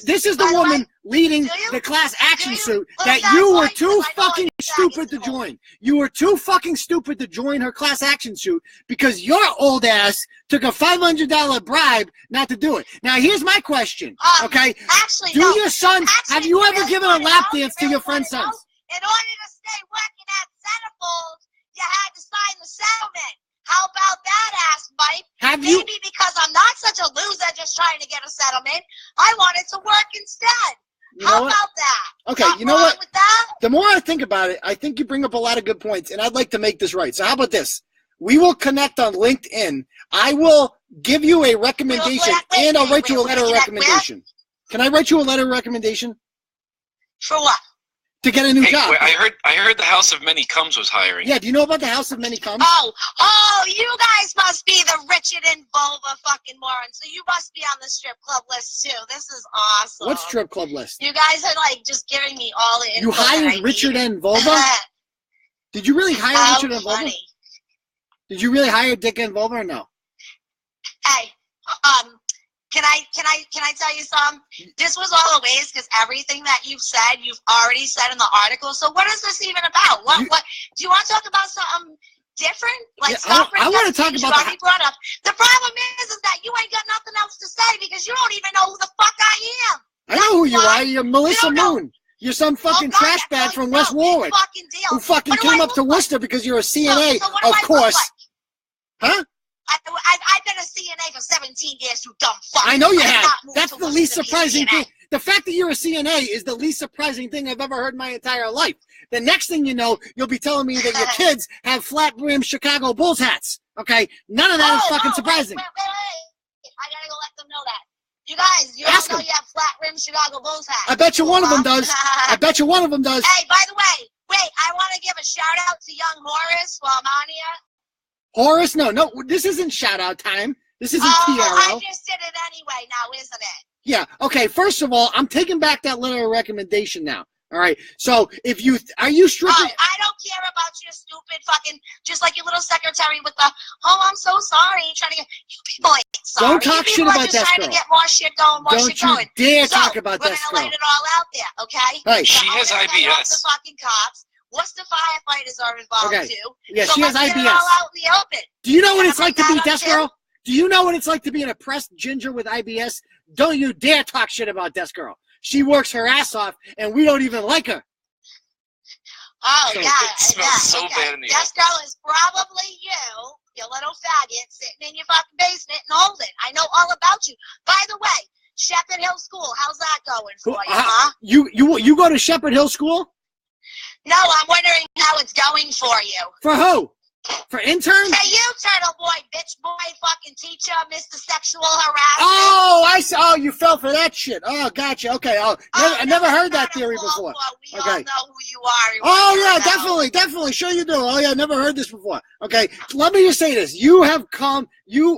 this is the woman leading the class action suit that you were too fucking stupid to join. You were too fucking stupid to join her class action suit because your old ass took a $500 bribe not to do it. Now, here's my question, okay? Actually, your sons, have you ever given a lap dance to your friend's sons? In order to stay working at Centerfold, you had to sign the settlement. How about that, ass Mike? Maybe because I'm not such a loser just trying to get a settlement, I wanted to work instead. How about that? Okay, you know what? The more I think about it, I think you bring up a lot of good points, and I'd like to make this right. So how about this? We will connect on LinkedIn. I will give you a recommendation, and I'll write you a letter of recommendation. Can I write you a letter of recommendation? For what? To get a new job. Wait, I heard the House of Many Comes was hiring. Yeah, do you know about the House of Many Comes? Oh, you guys must be the Richard and Vulva fucking morons. So you must be on the strip club list too. This is awesome. What strip club list? You guys are like just giving me all the info. You hired Richard and Vulva? Did you really hire Richard and Vulva? Did you really hire Dick and Vulva or no? Hey, Can I tell you something? This was all a waste because everything that you've said, you've already said in the article. So what is this even about? What do you want to talk about something different? Like I want to talk about the problem is that you ain't got nothing else to say because you don't even know who the fuck I am. I know who you are. You're Melissa Moon. You're some fucking trash bag from West Warwick who fucking came up to Worcester because you're a CNA, of course. Huh? I've been a CNA for 17 years, you dumb fuck. I know you have. That's the least surprising thing. The fact that you're a CNA is the least surprising thing I've ever heard in my entire life. The next thing you know, you'll be telling me that your kids have flat-brim Chicago Bulls hats. Okay? None of that is fucking surprising. Wait. I gotta go let them know that. You guys, you all know you have flat-rim Chicago Bulls hats. I bet you one of them does. I bet you one of them does. Hey, by the way, I want to give a shout-out to young Horace while I'm on here. Horace? No, this isn't shout-out time. This isn't TRL. I just did it anyway now, isn't it? Yeah, okay, first of all, I'm taking back that letter of recommendation now, All right. So if you are you strictly? Oh, I don't care about your stupid fucking, just like your little secretary with the, I'm so sorry, trying to get, you people ain't sorry. Don't talk shit about that girl. Trying to get more shit going, more shit going. Don't you dare talk about that girl. We're gonna lay it all out there, okay? Right. She has IBS. The fucking cops. What's the firefighters are involved too? Yeah, so she has IBS. Get it all out in the open. Do you know what it's like to be Death Girl? Do you know what it's like to be an oppressed ginger with IBS? Don't you dare talk shit about Death Girl. She works her ass off, and we don't even like her. Oh, so, yeah. It smells so bad in the Death Girl is probably you little faggot, sitting in your fucking basement and holding. I know all about you. By the way, Shepherd Hill School, how's that going for you, huh? You go to Shepherd Hill School? No, I'm wondering how it's going for you. For who? For interns? Hey, you Turtleboy, bitch boy, fucking teacher, Mr. Sexual Harassment. Oh, I saw. Oh, you fell for that shit. Oh, gotcha. Okay. I never heard that theory before. We all know who you are. Oh, yeah, definitely. Sure you do. Oh, yeah, never heard this before. Okay, let me just say this. You have come.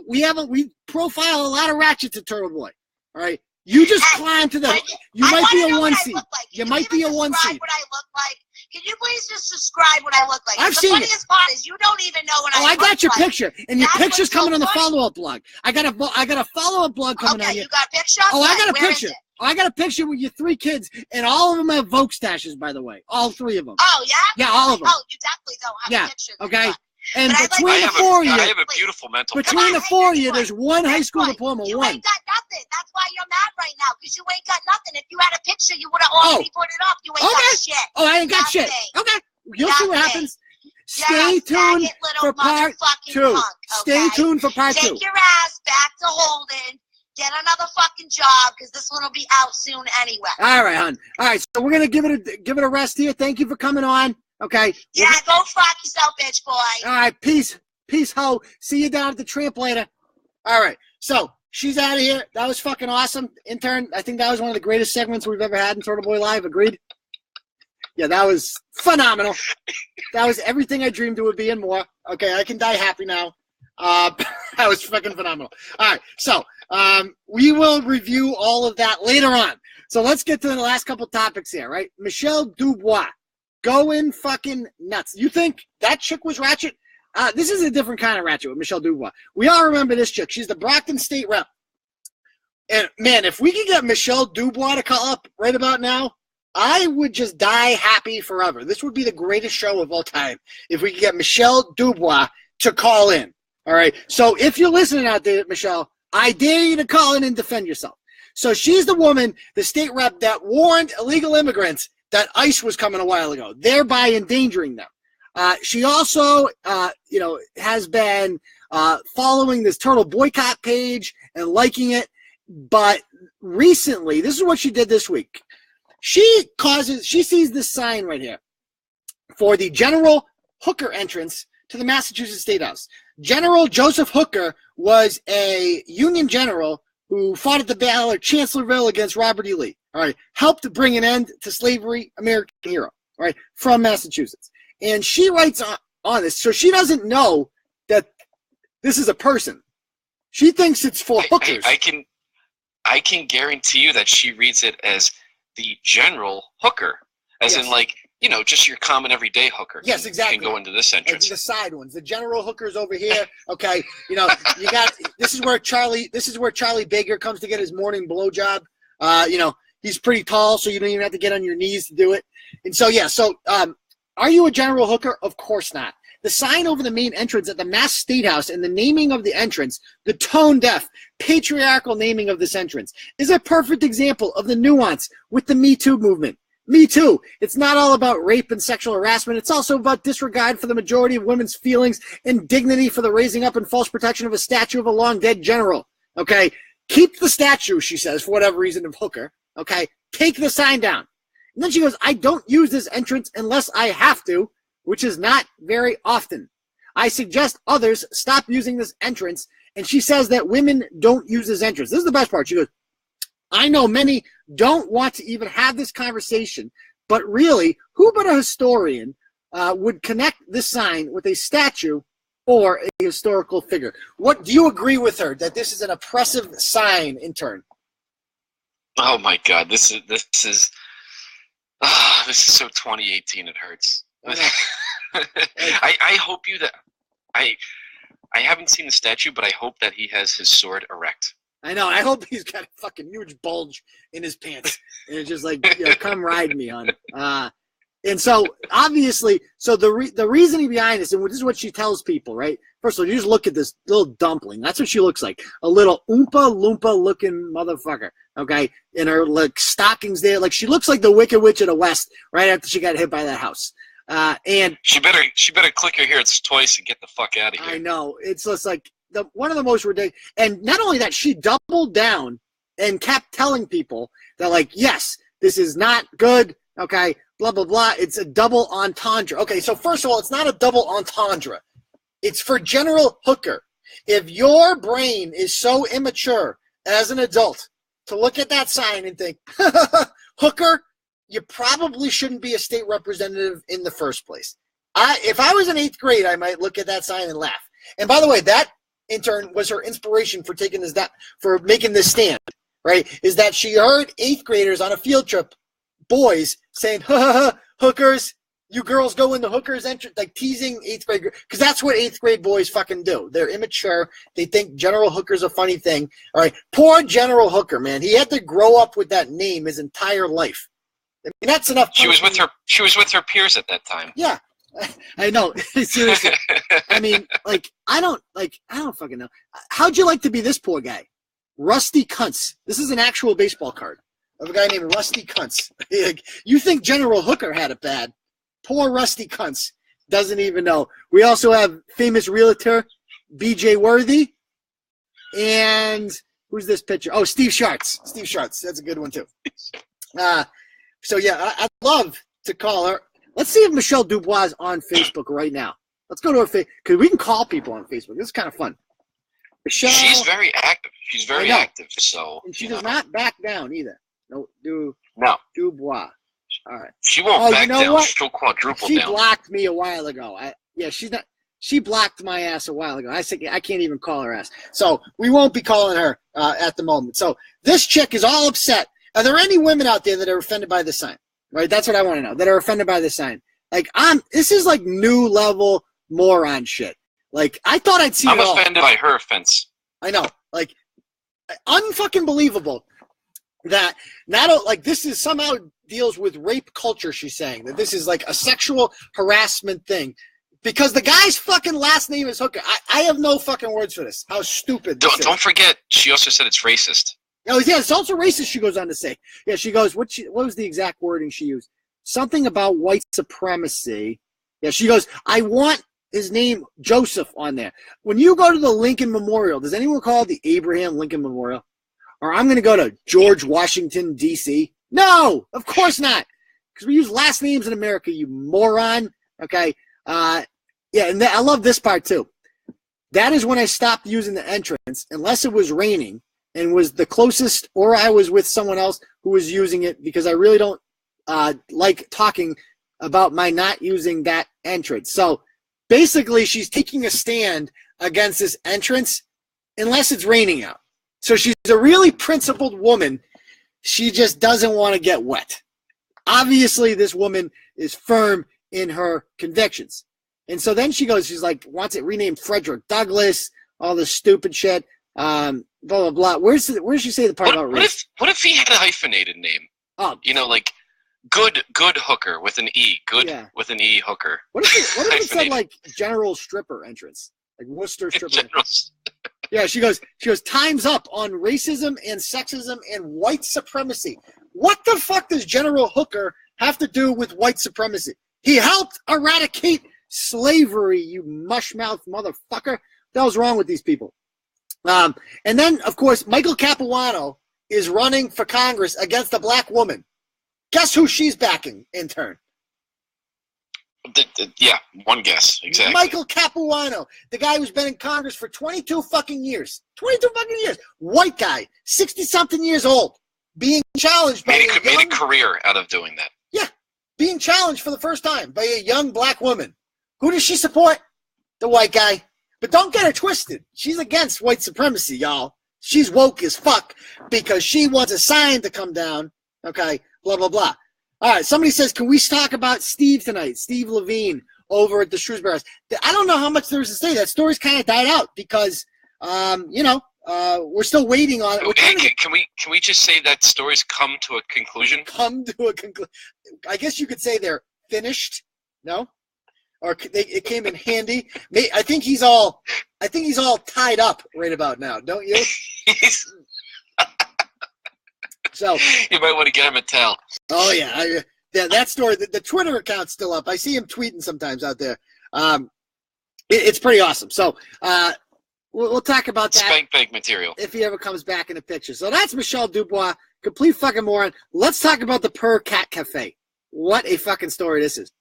We profile a lot of ratchets at Turtleboy. All right. You just climbed to the. You might be a one seed. You might be a one seed. What I look like. Can you please just describe what I look like? I've seen it. The funniest part is you don't even know what I look like. I got your picture, and your picture's coming on the follow-up blog. I got a follow-up blog coming on. Okay, you got a picture? Oh, I got a picture. I got a picture with your 3 kids, and all of them have Vogue stashes, by the way. All 3 of them. Oh, yeah? Yeah, all of them. Oh, you definitely don't have a picture. Okay. And between the 4 of you, I have a beautiful mental. Between the 4 of you, there's one high school diploma. You one. ain't got nothing. That's why you're mad right now, because you ain't got nothing. If you had a picture, you would have already put it up. You ain't got shit. Oh, I ain't got shit. Okay. You'll see what happens. Stay tuned for part 2. Stay tuned for part 2. Take your ass back to Holden. Get another fucking job, because this one will be out soon anyway. All right, hon. All right, so we're gonna give it a rest here. Thank you for coming on. Okay. Yeah, go fuck yourself, bitch boy. All right, peace, ho. See you down at the tramp later. All right, so she's out of here. That was fucking awesome, intern. I think that was one of the greatest segments we've ever had in Turtleboy Live. Agreed. Yeah, that was phenomenal. That was everything I dreamed it would be and more. Okay, I can die happy now. That was fucking phenomenal. All right, so we will review all of that later on. So let's get to the last couple topics here, right? Michelle Dubois, going fucking nuts. You think that chick was ratchet? This is a different kind of ratchet with Michelle Dubois. We all remember this chick. She's the Brockton State rep. And, man, if we could get Michelle Dubois to call up right about now, I would just die happy forever. This would be the greatest show of all time if we could get Michelle Dubois to call in. All right? So if you're listening out there, Michelle, I dare you to call in and defend yourself. So she's the woman, the state rep, that warned illegal immigrants that ICE was coming a while ago, thereby endangering them. She also, has been following this turtle boycott page and liking it. But recently, this is what she did this week. She sees this sign right here for the General Hooker entrance to the Massachusetts State House. General Joseph Hooker was a Union general who fought at the Battle of Chancellorsville against Robert E. Lee. All right, helped bring an end to slavery, American hero. All right, from Massachusetts. And she writes on this, so she doesn't know that this is a person. She thinks it's for hookers. I can guarantee you that she reads it as the General Hooker, as in just your common everyday hooker. Yes, exactly. Can go into this entrance. The side ones. The General Hooker's over here. Okay, you got. This is where Charlie Baker comes to get his morning blowjob. He's pretty tall, so you don't even have to get on your knees to do it. And so are you a General Hooker? Of course not. The sign over the main entrance at the Mass State House and the naming of the entrance, the tone-deaf, patriarchal naming of this entrance, is a perfect example of the nuance with the Me Too movement. Me Too. It's not all about rape and sexual harassment. It's also about disregard for the majority of women's feelings and dignity for the raising up and false protection of a statue of a long-dead general. Okay? Keep the statue, she says, for whatever reason, of Hooker. Okay? Take the sign down. And then she goes, I don't use this entrance unless I have to, which is not very often. I suggest others stop using this entrance. And she says that women don't use this entrance. This is the best part. She goes, I know many don't want to even have this conversation, but really, who but a historian would connect this sign with a statue or a historical figure? What do you agree with her that this is an oppressive sign, intern? Oh my God, this is This is so 2018. It hurts. I hope you that I haven't seen the statue, but I hope that he has his sword erect. I know. I hope he's got a fucking huge bulge in his pants, and it's just like, come ride me, hon. And so obviously, the reasoning behind this, and this is what she tells people, right? First of all, you just look at this little dumpling. That's what she looks like. A little Oompa Loompa looking motherfucker. Okay. In her like stockings there. Like she looks like the Wicked Witch of the West right after she got hit by that house. And she better click her heels twice and get the fuck out of here. I know. It's just like one of the most ridiculous. And not only that, she doubled down and kept telling people that, like, yes, this is not good. Okay. Blah, blah, blah. It's a double entendre. Okay. So first of all, it's not a double entendre. It's for General Hooker. If your brain is so immature as an adult to look at that sign and think, Hooker, you probably shouldn't be a state representative in the first place. If I was in 8th grade, I might look at that sign and laugh. And by the way, that in turn was her inspiration for making this stand, right? Is that she heard 8th graders on a field trip, boys, saying, hookers, you girls go in the hookers entrance, like teasing 8th grade, because that's what 8th grade boys fucking do. They're immature. They think General Hooker's a funny thing. All right, poor General Hooker, man. He had to grow up with that name his entire life. I mean, that's enough. She was with her peers at that time. Yeah, I know. Seriously. I mean, like, I don't fucking know. How'd you like to be this poor guy? Rusty Kuntz. This is an actual baseball card of a guy named Rusty Kuntz. Like, you think General Hooker had it bad? Poor Rusty Kuntz doesn't even know. We also have famous realtor B.J. Worthy, and who's this picture? Oh, Steve Schartz. Steve Schartz. That's a good one too. So yeah, I'd love to call her. Let's see if Michelle Dubois is on Facebook right now. Let's go to her Facebook because we can call people on Facebook. This is kind of fun. Michelle, she's very active. She's very active. So and she does not back down either. No. Dubois. All right. She won't back down. What? She'll quadruple down. She blocked me a while ago. She's not. She blocked my ass a while ago. I can't even call her ass. So we won't be calling her at the moment. So this chick is all upset. Are there any women out there that are offended by this sign? Right. That's what I want to know. That are offended by this sign. Like this is like new level moron shit. Like I thought I'd see. I'm offended by her offense. I know. Like unfucking believable. That not like this is somehow deals with rape culture. She's saying that this is like a sexual harassment thing because the guy's fucking last name is Hooker. I have no fucking words for this. How stupid. Don't forget. She also said it's racist. Oh yeah, it's also racist. She goes on to say. Yeah, she goes. What was the exact wording she used? Something about white supremacy. Yeah, she goes. I want his name Joseph on there. When you go to the Lincoln Memorial, does anyone call it the Abraham Lincoln Memorial? Or I'm going to go to George Washington, D.C. No, of course not. Because we use last names in America, you moron. Okay. Yeah, and I love this part too. That is when I stopped using the entrance, unless it was raining and was the closest, or I was with someone else who was using it because I really don't like talking about my not using that entrance. So basically, she's taking a stand against this entrance unless it's raining out. So she's a really principled woman. She just doesn't want to get wet. Obviously, this woman is firm in her convictions. And so then she goes, she's like, wants it renamed Frederick Douglass, all this stupid shit, blah, blah, blah. Where does she say the part about race? What if he had a hyphenated name? Oh. You know, like good Hooker with an E. Good with an E Hooker. What if it said like General Stripper entrance? Like Worcester Stripper. Yeah, she goes, time's up on racism and sexism and white supremacy. What the fuck does General Hooker have to do with white supremacy? He helped eradicate slavery, you mushmouth motherfucker. What the hell's wrong with these people? And then, of course, Michael Capuano is running for Congress against a black woman. Guess who she's backing in turn? Yeah, one guess. Exactly. Michael Capuano, the guy who's been in Congress for 22 fucking years. 22 fucking years. White guy, 60-something years old, being challenged by made a career out of doing that. Yeah, being challenged for the first time by a young black woman. Who does she support? The white guy. But don't get it twisted. She's against white supremacy, y'all. She's woke as fuck because she wants a sign to come down. Okay, blah, blah, blah. All right, somebody says, can we talk about Steve tonight? Steve Levine over at the Shrewsbury House. I don't know how much there is to say. That story's kind of died out because, we're still waiting on it. Can we just say that story's come to a conclusion? Come to a conclusion. I guess you could say they're finished. No, or it came in handy. I think he's all tied up right about now. Don't you? So you might want to get him a towel. Oh yeah, that story. The Twitter account's still up. I see him tweeting sometimes out there. It's pretty awesome. So we'll talk about that. Spank bank material if he ever comes back in the picture. So that's Michelle Dubois, complete fucking moron. Let's talk about the Purr Cat Cafe. What a fucking story this is.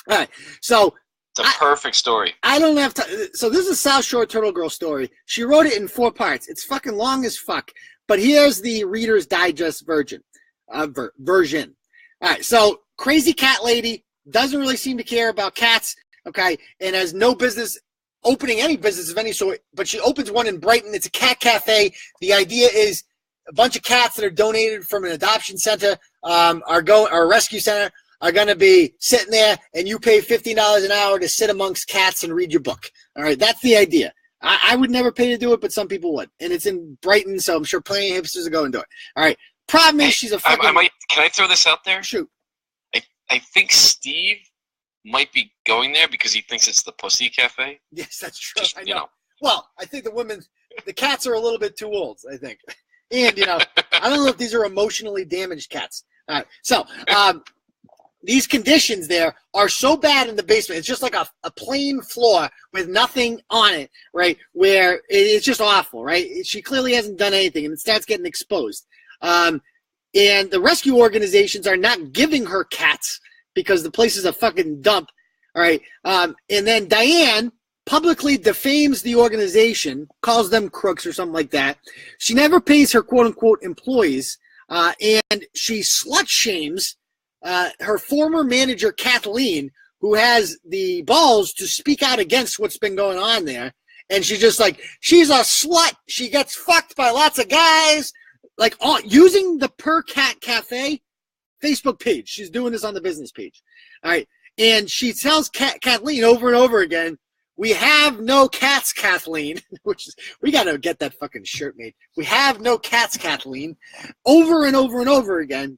All right, so it's a perfect story. I don't have to. So this is a South Shore Turtle Girl story. She wrote it in 4 parts. It's fucking long as fuck. But here's the Reader's Digest version. All right, so crazy cat lady doesn't really seem to care about cats, okay, and has no business opening any business of any sort, but she opens one in Brighton. It's a cat cafe. The idea is a bunch of cats that are donated from an adoption center, or a rescue center, are going to be sitting there, and you pay $15 an hour to sit amongst cats and read your book. All right, that's the idea. I would never pay to do it, but some people would. And it's in Brighton, so I'm sure plenty of hipsters will go and do it. All right. Problem is she's a fucking... Can I throw this out there? Shoot. I think Steve might be going there because he thinks it's the Pussy Cafe. Yes, that's true. I know. Well, I think the cats are a little bit too old, I think. And, I don't know if these are emotionally damaged cats. All right. So, these conditions there are so bad in the basement. It's just like a plain floor with nothing on it, right, where it's just awful, right? She clearly hasn't done anything, and it starts getting exposed. And the rescue organizations are not giving her cats because the place is a fucking dump, all right? And then Diane publicly defames the organization, calls them crooks or something like that. She never pays her quote-unquote employees, and she slut-shames her former manager, Kathleen, who has the balls to speak out against what's been going on there. And she's just like, she's a slut. She gets fucked by lots of guys. Like, using the Purr Cat Cafe Facebook page. She's doing this on the business page. All right. And she tells Kathleen over and over again, we have no cats, Kathleen, which is, we got to get that fucking shirt made. We have no cats, Kathleen, over and over and over again,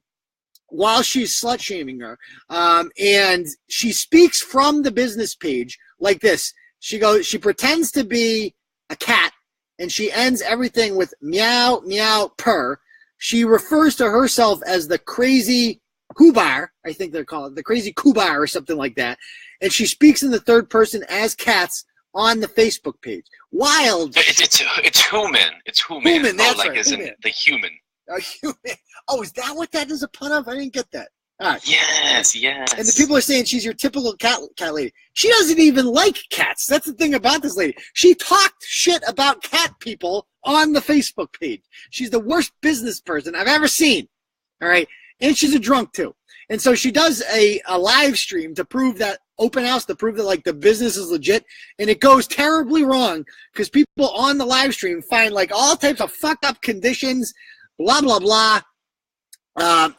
while she's slut-shaming her. And she speaks from the business page like this. She pretends to be a cat, and she ends everything with meow, meow, purr. She refers to herself as the crazy Kubar, I think they're called, the crazy Kubar or something like that. And she speaks in the third person as cats on the Facebook page. Wild. It's human. It's human. Human, that's like right. As in the human. Oh, is that what that is a pun of? I didn't get that. All right. Yes. And the people are saying she's your typical cat lady. She doesn't even like cats. That's the thing about this lady. She talked shit about cat people on the Facebook page. She's the worst business person I've ever seen. All right. And she's a drunk too. And so she does a live stream to prove that open house, to prove that like the business is legit. And it goes terribly wrong because people on the live stream find like all types of fucked up conditions, blah, blah, blah.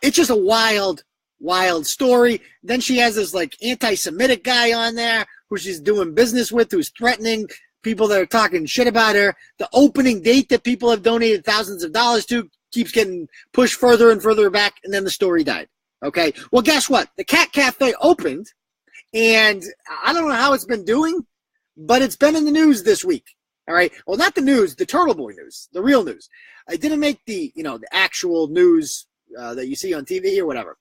It's just a wild story. Then she has this like anti-Semitic guy on there who she's doing business with, who's threatening people that are talking shit about her. The opening date that people have donated thousands of dollars to keeps getting pushed further and further back, and then the story died. Okay, well, guess what? The Cat Cafe opened, and I don't know how it's been doing, but it's been in the news this week. All right, well, not the news, the Turtleboy news, the real news. I didn't make the the actual news that you see on TV or whatever.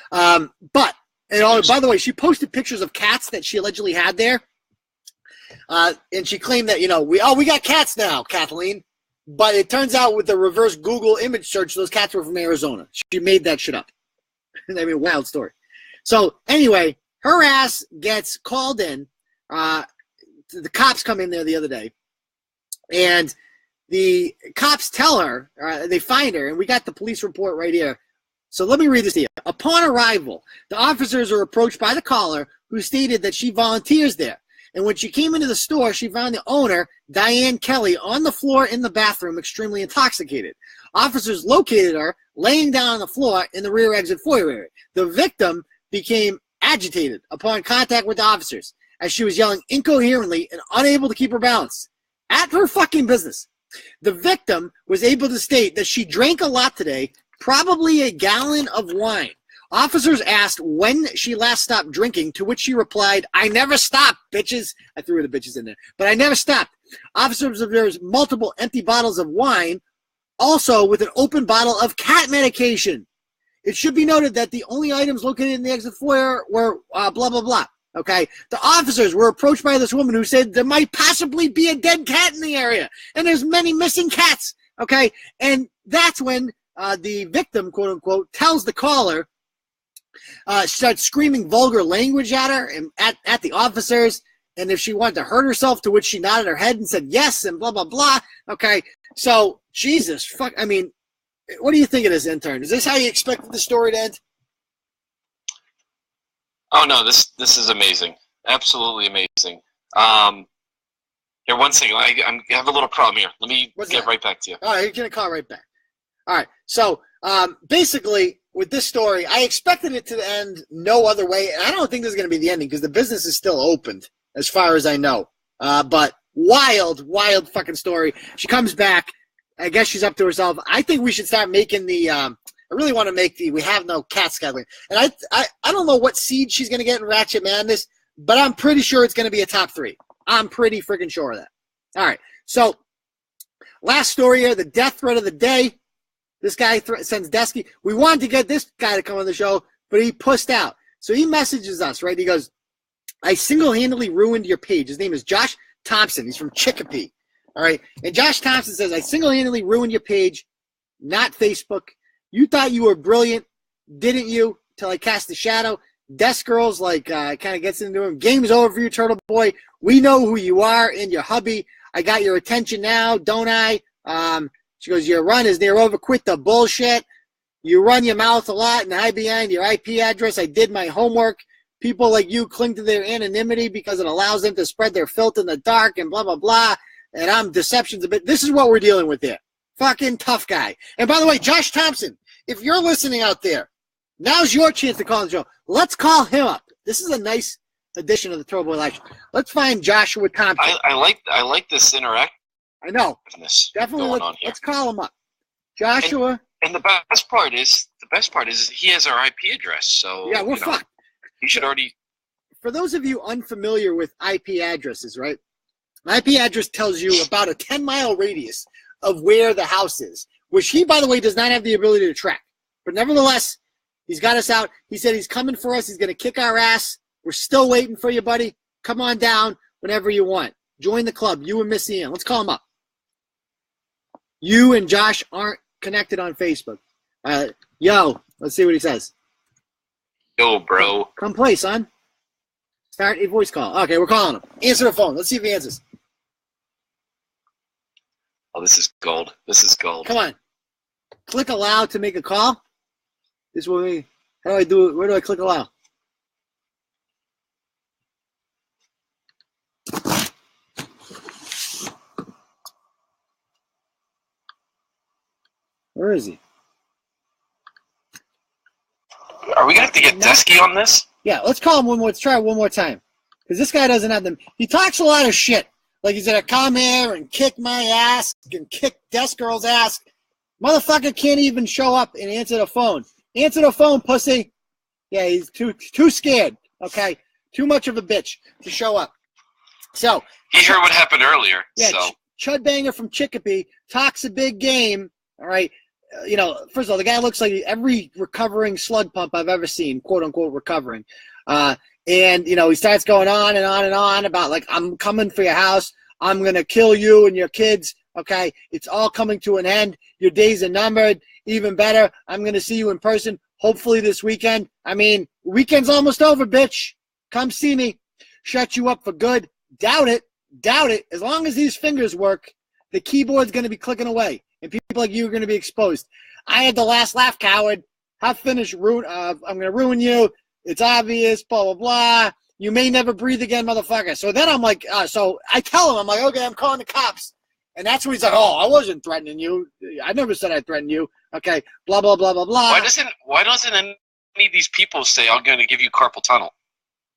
But by the way, she posted pictures of cats that she allegedly had there, and she claimed that we got cats now, Kathleen. But it turns out with the reverse Google image search, those cats were from Arizona. She made that shit up. I mean, wild story. So anyway, her ass gets called in. The cops come in there the other day, and the cops tell her, they find her, and we got the police report right here. So let me read this to you. Upon arrival, the officers are approached by the caller, who stated that she volunteers there. And when she came into the store, she found the owner, Diane Kelly, on the floor in the bathroom, extremely intoxicated. Officers located her laying down on the floor in the rear exit foyer area. The victim became agitated upon contact with the officers as she was yelling incoherently and unable to keep her balance. At her fucking business. The victim was able to state that she drank a lot today, probably a gallon of wine. Officers asked when she last stopped drinking, to which she replied, "I never stopped, bitches." I threw the bitches in there, but I never stopped. Officers observed multiple empty bottles of wine, also with an open bottle of cat medication. It should be noted that the only items located in the exit foyer were blah, blah, blah. Okay, the officers were approached by this woman who said there might possibly be a dead cat in the area, and there's many missing cats. Okay, and that's when the victim, quote unquote, tells the caller, starts screaming vulgar language at her and at the officers, and if she wanted to hurt herself, to which she nodded her head and said yes, and blah blah blah. Okay, so Jesus, fuck. I mean, what do you think of this, intern? Is this how you expected the story to end? Oh no, this is amazing, absolutely amazing. Here, one second, I have a little problem here. Let me get right back to you. All right, you're gonna call right back. All right, so basically with this story, I expected it to end no other way, and I don't think this is gonna be the ending because the business is still opened, as far as I know. But wild fucking story. She comes back. I guess she's up to herself. I think we should start making the. I really want to make the We Have No Cats category. And I don't know what seed she's going to get in Ratchet Madness, but I'm pretty sure it's going to be a top 3. I'm pretty freaking sure of that. All right. So, last story here, the death threat of the day. This guy sends Desky. We wanted to get this guy to come on the show, but he pussed out. So, he messages us, right? He goes, "I single-handedly ruined your page." His name is Josh Thompson. He's from Chicopee. All right. And Josh Thompson says, "I single-handedly ruined your page, not Facebook. You thought you were brilliant, didn't you? Till I cast a shadow. Desk girls, like, kind of gets into him. Game's over for you, Turtleboy. We know who you are and your hubby. I got your attention now, don't I?" She goes, "Your run is near over. Quit the bullshit. You run your mouth a lot and hide behind your IP address. I did my homework. People like you cling to their anonymity because it allows them to spread their filth in the dark and blah, blah, blah. And I'm deception's a bit." This is what we're dealing with here. Fucking tough guy. And by the way, Josh Thompson, if you're listening out there, now's your chance to call the show. Let's call him up. This is a nice edition of the Turtleboy Live. Let's find Joshua Thompson. I like this interactiveness. I know. Definitely. Let's call him up. Joshua. And the best part is he has our IP address. So yeah, we're fucked. He should already. For those of you unfamiliar with IP addresses, right? An IP address tells you about a 10-mile radius of where the house is, which he, by the way, does not have the ability to track. But nevertheless, he's got us out. He said he's coming for us. He's going to kick our ass. We're still waiting for you, buddy. Come on down whenever you want. Join the club. You and Missy Ann. Let's call him up. You and Josh aren't connected on Facebook. Yo, let's see what he says. Yo, bro. Come play, son. Start a voice call. Okay, we're calling him. Answer the phone. Let's see if he answers. Oh, this is gold. This is gold. Come on. Click allow to make a call. This will be. How do I do it? Where do I click allow? Where is he? Are we going to have to get Desky on this? Yeah, let's call him one more. Let's try it one more time. Because this guy doesn't have them. He talks a lot of shit. Like he's going to come here and kick my ass and kick Desk Girl's ass. Motherfucker can't even show up and answer the phone. Answer the phone, pussy. Yeah, he's too scared. Okay? Too much of a bitch to show up. So. He heard what happened earlier. Yeah, so. Chudbanger from Chicopee talks a big game. All right. First of all, the guy looks like every recovering slug pump I've ever seen, quote unquote recovering. And he starts going on and on and on about like, I'm coming for your house. I'm going to kill you and your kids. Okay. It's all coming to an end. Your days are numbered. Even better. I'm going to see you in person. Hopefully this weekend. I mean, weekend's almost over, bitch. Come see me. Shut you up for good. Doubt it. Doubt it. As long as these fingers work, the keyboard's going to be clicking away. And people like you are going to be exposed. I had the last laugh, coward. Have finished. I'm going to ruin you. It's obvious. Blah, blah, blah. You may never breathe again, motherfucker. So then I'm like, so I tell him, I'm like, okay, I'm calling the cops. And that's when he's like, oh, I wasn't threatening you. I never said I threatened you. Okay, blah, blah, blah, blah, blah. Why doesn't any of these people say, I'm going to give you carpal tunnel?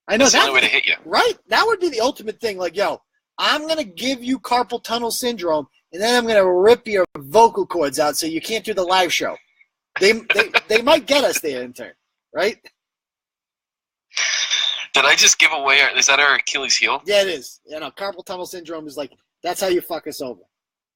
I know that's the only way to hit you. Right? That would be the ultimate thing. Like, yo, I'm going to give you carpal tunnel syndrome, and then I'm going to rip your vocal cords out so you can't do the live show. They might get us there in turn, right? Did I just give away is that our Achilles heel? Yeah, it is. You know, carpal tunnel syndrome is like, that's how you fuck us over.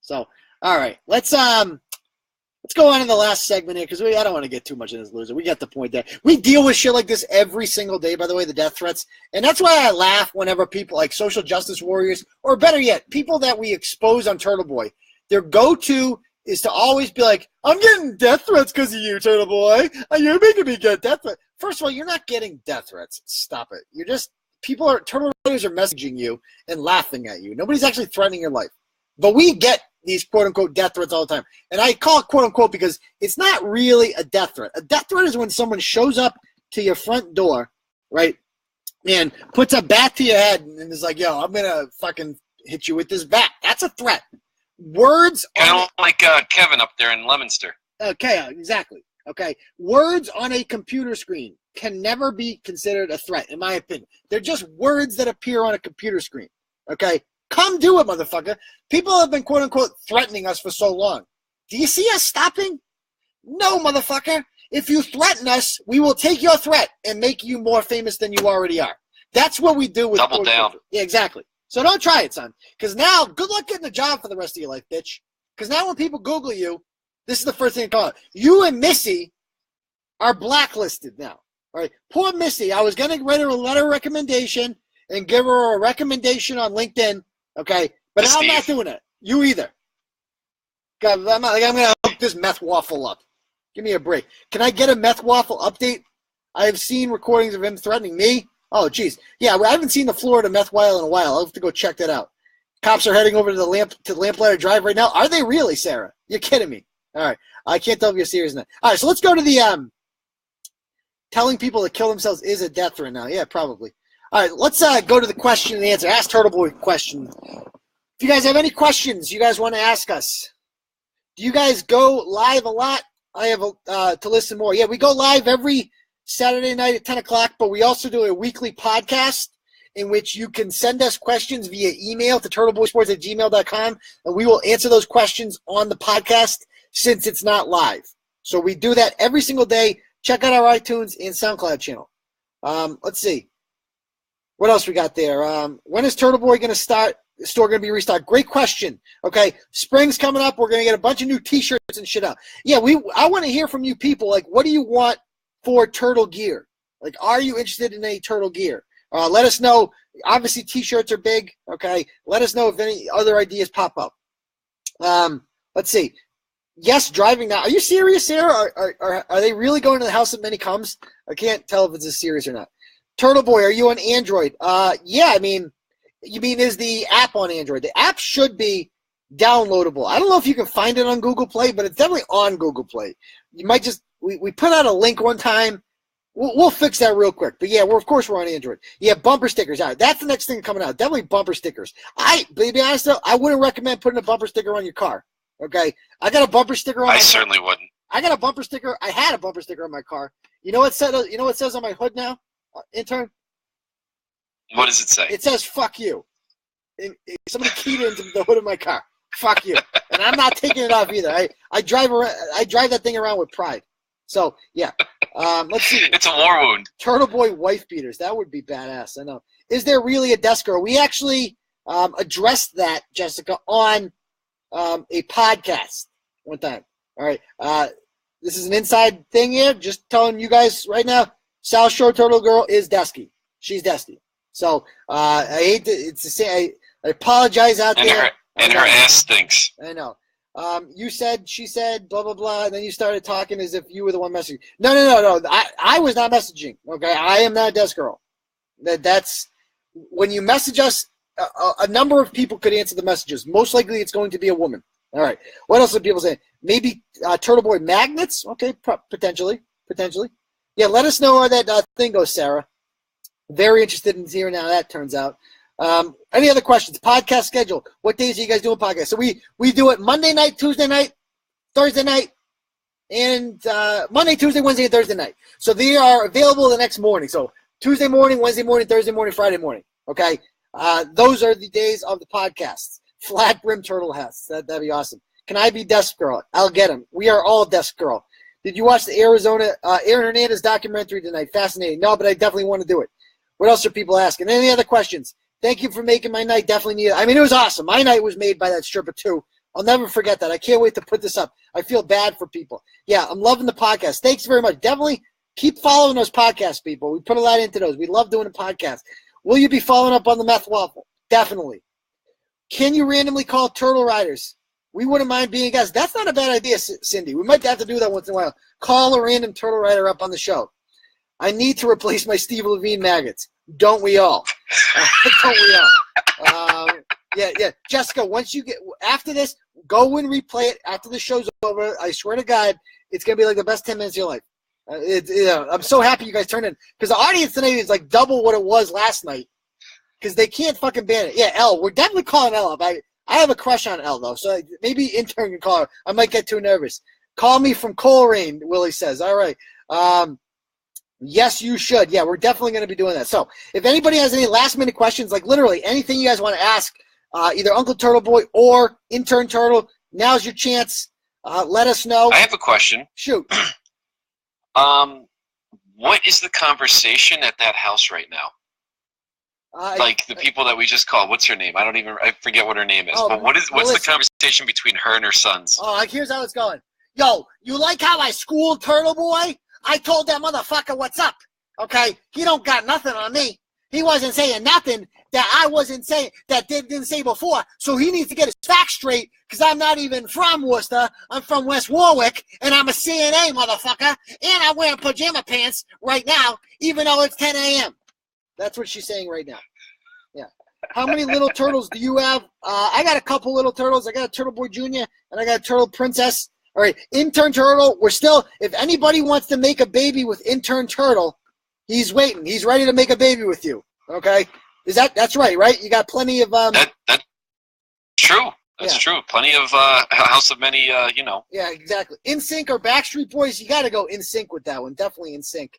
So, all right, let's go on to the last segment here because I don't want to get too much in this loser. We got the point there. We deal with shit like this every single day, by the way, the death threats. And that's why I laugh whenever people like social justice warriors, or better yet, people that we expose on Turtleboy, their go-to is to always be like, I'm getting death threats because of you, Turtleboy. You're making me get death threats. First of all, you're not getting death threats. Stop it. You're just, Turtleboys are messaging you and laughing at you. Nobody's actually threatening your life. But we get these quote-unquote death threats all the time. And I call it quote-unquote because it's not really a death threat. A death threat is when someone shows up to your front door, right, and puts a bat to your head and is like, yo, I'm going to fucking hit you with this bat. That's a threat. Words kind of like Kevin up there in Leominster. Okay, exactly. Okay, words on a computer screen can never be considered a threat, in my opinion. They're just words that appear on a computer screen. Okay, come do it, motherfucker. People have been quote-unquote threatening us for so long. Do you see us stopping? No, motherfucker. If you threaten us, we will take your threat and make you more famous than you already are. That's what we do with double down. Yeah, exactly. So don't try it, son. Because now, good luck getting a job for the rest of your life, bitch. Because now when people Google you, this is the first thing they call it. You and Missy are blacklisted now. All right. Poor Missy. I was going to write her a letter of recommendation and give her a recommendation on LinkedIn. Okay. But now I'm not doing it. You either. God, I'm going to hook this meth waffle up. Give me a break. Can I get a meth waffle update? I have seen recordings of him threatening me. Oh, geez. Yeah, I haven't seen the Florida meth wile in a while. I'll have to go check that out. Cops are heading over to the Lamplighter Drive right now. Are they really, Sarah? You're kidding me. All right. I can't tell if you're serious now. All right, so let's go to the telling people to kill themselves is a death threat now. Yeah, probably. All right, let's go to the question and answer. Ask Turtleboy question. If you guys have any questions you guys want to ask us, do you guys go live a lot? I have to listen more. Yeah, we go live every Saturday night at 10 o'clock, but we also do a weekly podcast in which you can send us questions via email to turtleboysports@gmail.com, and we will answer those questions on the podcast since it's not live. So we do that every single day. Check out our iTunes and SoundCloud channel. Let's see. What else we got there? When is Turtleboy going to start? The store going to be restocked? Great question. Okay, spring's coming up. We're going to get a bunch of new T-shirts and shit out. Yeah, I want to hear from you people. Like, what do you want for turtle gear? Like, are you interested in any turtle gear? Let us know. Obviously, T-shirts are big. Okay, let us know if any other ideas pop up. Let's see. Yes, driving now. Are you serious, Sarah? Are they really going to the house that many comes? I can't tell if it's as serious or not. Turtleboy, are you on Android? Yeah, I mean, you mean is the app on Android? The app should be downloadable. I don't know if you can find it on Google Play, but it's definitely on Google Play. You might just, we put out a link one time. We'll fix that real quick. But yeah, of course we're on Android. Yeah, bumper stickers. All right, that's the next thing coming out. Definitely bumper stickers. To be honest though, I wouldn't recommend putting a bumper sticker on your car. Okay, I got a bumper sticker on my car. I certainly wouldn't. I got a bumper sticker. I had a bumper sticker on my car. You know what it says on my hood now, intern? What does it say? It says "fuck you." Somebody keyed it into the hood of my car. Fuck you, and I'm not taking it off either. I drive that thing around with pride. So yeah, let's see. It's a war wound. Turtleboy wife beaters. That would be badass. I know. Is there really a desk girl? We actually addressed that, Jessica, on a podcast one time. All right. This is an inside thing here. Just telling you guys right now, South Shore Turtle Girl is Desky. She's Desky. So I hate to say I apologize out there. Her ass stinks. I know. She said, blah, blah, blah, and then you started talking as if you were the one messaging. No. I was not messaging, okay? I am not a desk girl. That's when you message us, a number of people could answer the messages. Most likely it's going to be a woman. All right. What else are people saying? Maybe Turtleboy magnets? Okay, potentially. Yeah, let us know how that thing goes, Sarah. Very interested in hearing how that turns out. Any other questions? Podcast schedule. What days are you guys doing podcasts? So we do it Monday night, Tuesday night, Thursday night, and Monday, Tuesday, Wednesday, and Thursday night. So they are available the next morning. So Tuesday morning, Wednesday morning, Thursday morning, Friday morning. Okay? Those are the days of the podcasts. Flat brim turtle hats. That'd be awesome. Can I be desk girl? I'll get him. We are all desk girl. Did you watch the Aaron Hernandez documentary tonight? Fascinating. No, but I definitely want to do it. What else are people asking? Any other questions? Thank you for making my night. Definitely need it. I mean, it was awesome. My night was made by that stripper too. I'll never forget that. I can't wait to put this up. I feel bad for people. Yeah, I'm loving the podcast. Thanks very much. Definitely keep following those podcasts, people. We put a lot into those. We love doing a podcast. Will you be following up on the meth waffle? Definitely. Can you randomly call Turtle Riders? We wouldn't mind being guests. That's not a bad idea, Cindy. We might have to do that once in a while. Call a random Turtle Rider up on the show. I need to replace my Steve Levine maggots. Don't we all? Don't we all? Yeah. Jessica, once you get after this, go and replay it after the show's over. I swear to God, it's gonna be like the best 10 minutes of your life. I'm so happy you guys turned in because the audience tonight is like double what it was last night because they can't fucking ban it. Yeah, Elle, we're definitely calling Elle up. I have a crush on Elle though, so maybe intern can call her. I might get too nervous. Call me from Coleraine, Willie says. All right. Yes, you should. Yeah, we're definitely going to be doing that. So if anybody has any last-minute questions, like literally anything you guys want to ask, either Uncle Turtleboy or Intern Turtle, now's your chance. Let us know. I have a question. Shoot. What is the conversation at that house right now? Like the people that we just called. What's her name? I forget what her name is. But what's the conversation between her and her sons? Oh, here's how it's going. Yo, you like how I schooled Turtleboy? I told that motherfucker what's up, okay? He don't got nothing on me. He wasn't saying nothing that I wasn't saying, that didn't say before, so he needs to get his facts straight because I'm not even from Worcester. I'm from West Warwick, and I'm a CNA, motherfucker, and I'm wearing pajama pants right now, even though it's 10 a.m. That's what she's saying right now. Yeah. How many little turtles do you have? I got a couple little turtles. I got a Turtle Boy Jr., and I got a Turtle Princess. All right, Intern Turtle, we're still, if anybody wants to make a baby with Intern Turtle, he's waiting. He's ready to make a baby with you, okay? That's right? You got plenty of... That's true. That's true. Plenty of House of Many, Yeah, exactly. NSYNC or Backstreet Boys, you got to go NSYNC with that one. Definitely NSYNC.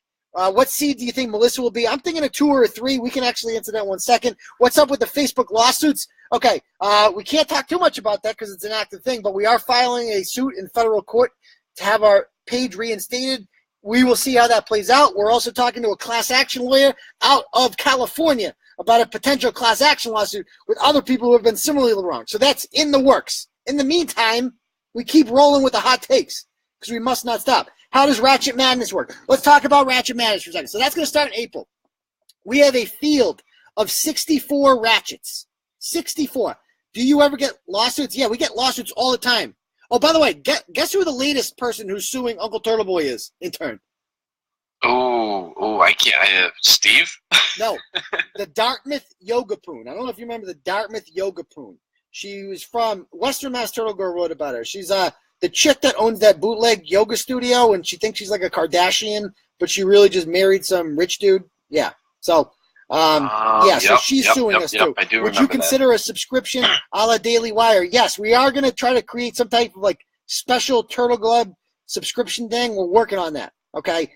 What seed do you think Melissa will be? I'm thinking a 2 or a 3. We can actually answer that one second. What's up with the Facebook lawsuits? Okay, we can't talk too much about that because it's an active thing, but we are filing a suit in federal court to have our page reinstated. We will see how that plays out. We're also talking to a class action lawyer out of California about a potential class action lawsuit with other people who have been similarly wrong. So that's in the works. In the meantime, we keep rolling with the hot takes because we must not stop. How does Ratchet Madness work? Let's talk about Ratchet Madness for a second. So that's going to start in April. We have a field of 64 ratchets. 64. Do you ever get lawsuits? Yeah, we get lawsuits all the time. Oh, by the way, guess who the latest person who's suing Uncle Turtleboy is, Intern? Oh, I can't. Steve? No, the Dartmouth Yoga Poon. I don't know if you remember the Dartmouth Yoga Poon. She was from Western Mass Turtle Girl wrote about her. She's the chick that owns that bootleg yoga studio, and she thinks she's like a Kardashian, but she really just married some rich dude. Yeah. So, so she's suing us too. I do Would you consider a subscription a la Daily Wire? Yes, we are going to try to create some type of like special Turtle Club subscription thing. We're working on that. Okay.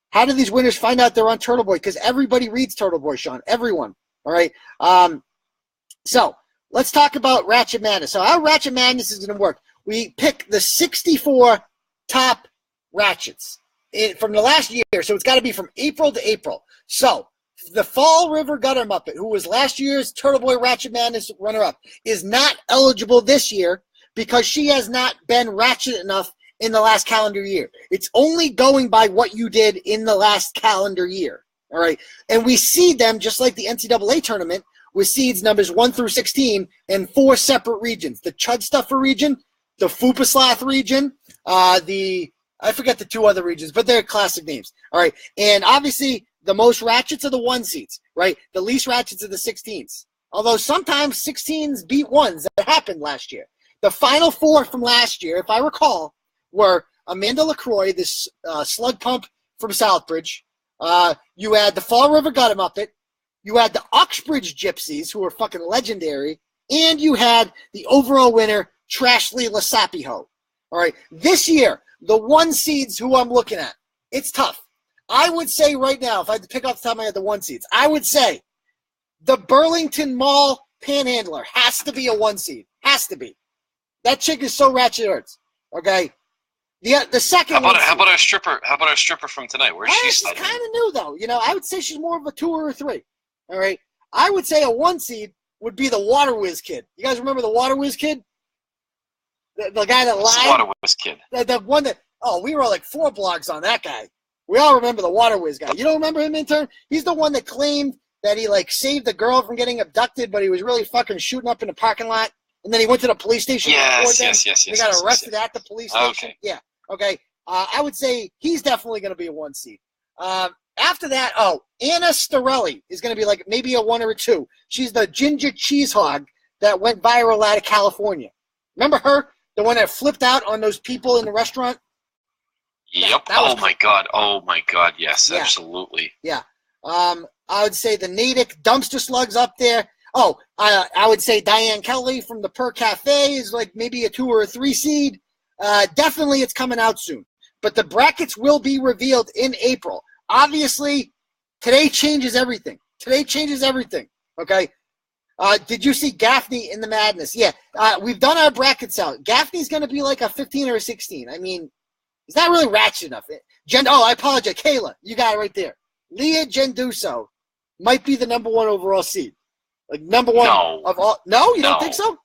How do these winners find out they're on Turtleboy? Because everybody reads Turtleboy, Sean. Everyone. All right. So let's talk about Ratchet Madness. So how Ratchet Madness is going to work? We pick the 64 top ratchets from the last year. So it's got to be from April to April. So the Fall River Gutter Muppet, who was last year's Turtleboy Ratchet Madness runner-up, is not eligible this year because she has not been ratchet enough in the last calendar year. It's only going by what you did in the last calendar year. All right. And we seed them just like the NCAA tournament with seeds numbers 1 through 16 in 4 separate regions. The Chudstuffer region, the Fupaslath region, I forget the 2 other regions, but they're classic names. All right. And obviously the most ratchets are the 1 seeds, right? The least ratchets are the 16s. Although sometimes 16s beat 1s. That happened last year. The final 4 from last year, if I recall, were Amanda LaCroix, this slug pump from Southbridge. You had the Fall River Gutter Muppet, You had the Uxbridge Gypsies, who were fucking legendary, and you had the overall winner, Trashley Lasapiho. All right, this year, the 1 seeds who I'm looking at, it's tough. I would say right now, if I had to pick off the top of my head the 1 seeds, I would say the Burlington Mall Panhandler has to be a 1 seed. Has to be. That chick is so ratchet hurts. Okay. The second. How about our stripper? How about our stripper from tonight? Where's she? She's kind of new though. You know, I would say she's more of a 2 or a 3. All right. I would say a 1 seed would be the Water Whiz Kid. You guys remember the Water Whiz Kid? The guy that lied. Water Whiz Kid. The one that. Oh, we were like 4 blogs on that guy. We all remember the Water Whiz guy. You don't remember him, intern? He's the one that claimed that he like saved the girl from getting abducted, but he was really fucking shooting up in the parking lot, and then he went to the police station. Yes. He got arrested at the police station. Okay. Yeah. Okay. I would say he's definitely going to be a 1 seed. After that, Anna Starelli is going to be like maybe a 1 or a 2. She's the ginger cheese hog that went viral out of California. Remember her? The one that flipped out on those people in the restaurant? Yep. Oh my God. Yes, yeah. Absolutely. Yeah. I would say the Natick dumpster slugs up there. Oh, I would say Diane Kelly from the Purr Cafe is like maybe a 2 or a 3 seed. Definitely it's coming out soon. But the brackets will be revealed in April. Obviously, today changes everything. Okay? Did you see Gaffney in the madness? Yeah. We've done our brackets out. Gaffney's going to be like a 15 or a 16. I mean, he's not really ratchet enough. I apologize. Kayla, you got it right there. Leah Genduso might be the number 1 overall seed. Like number 1 of all. No, you don't think so?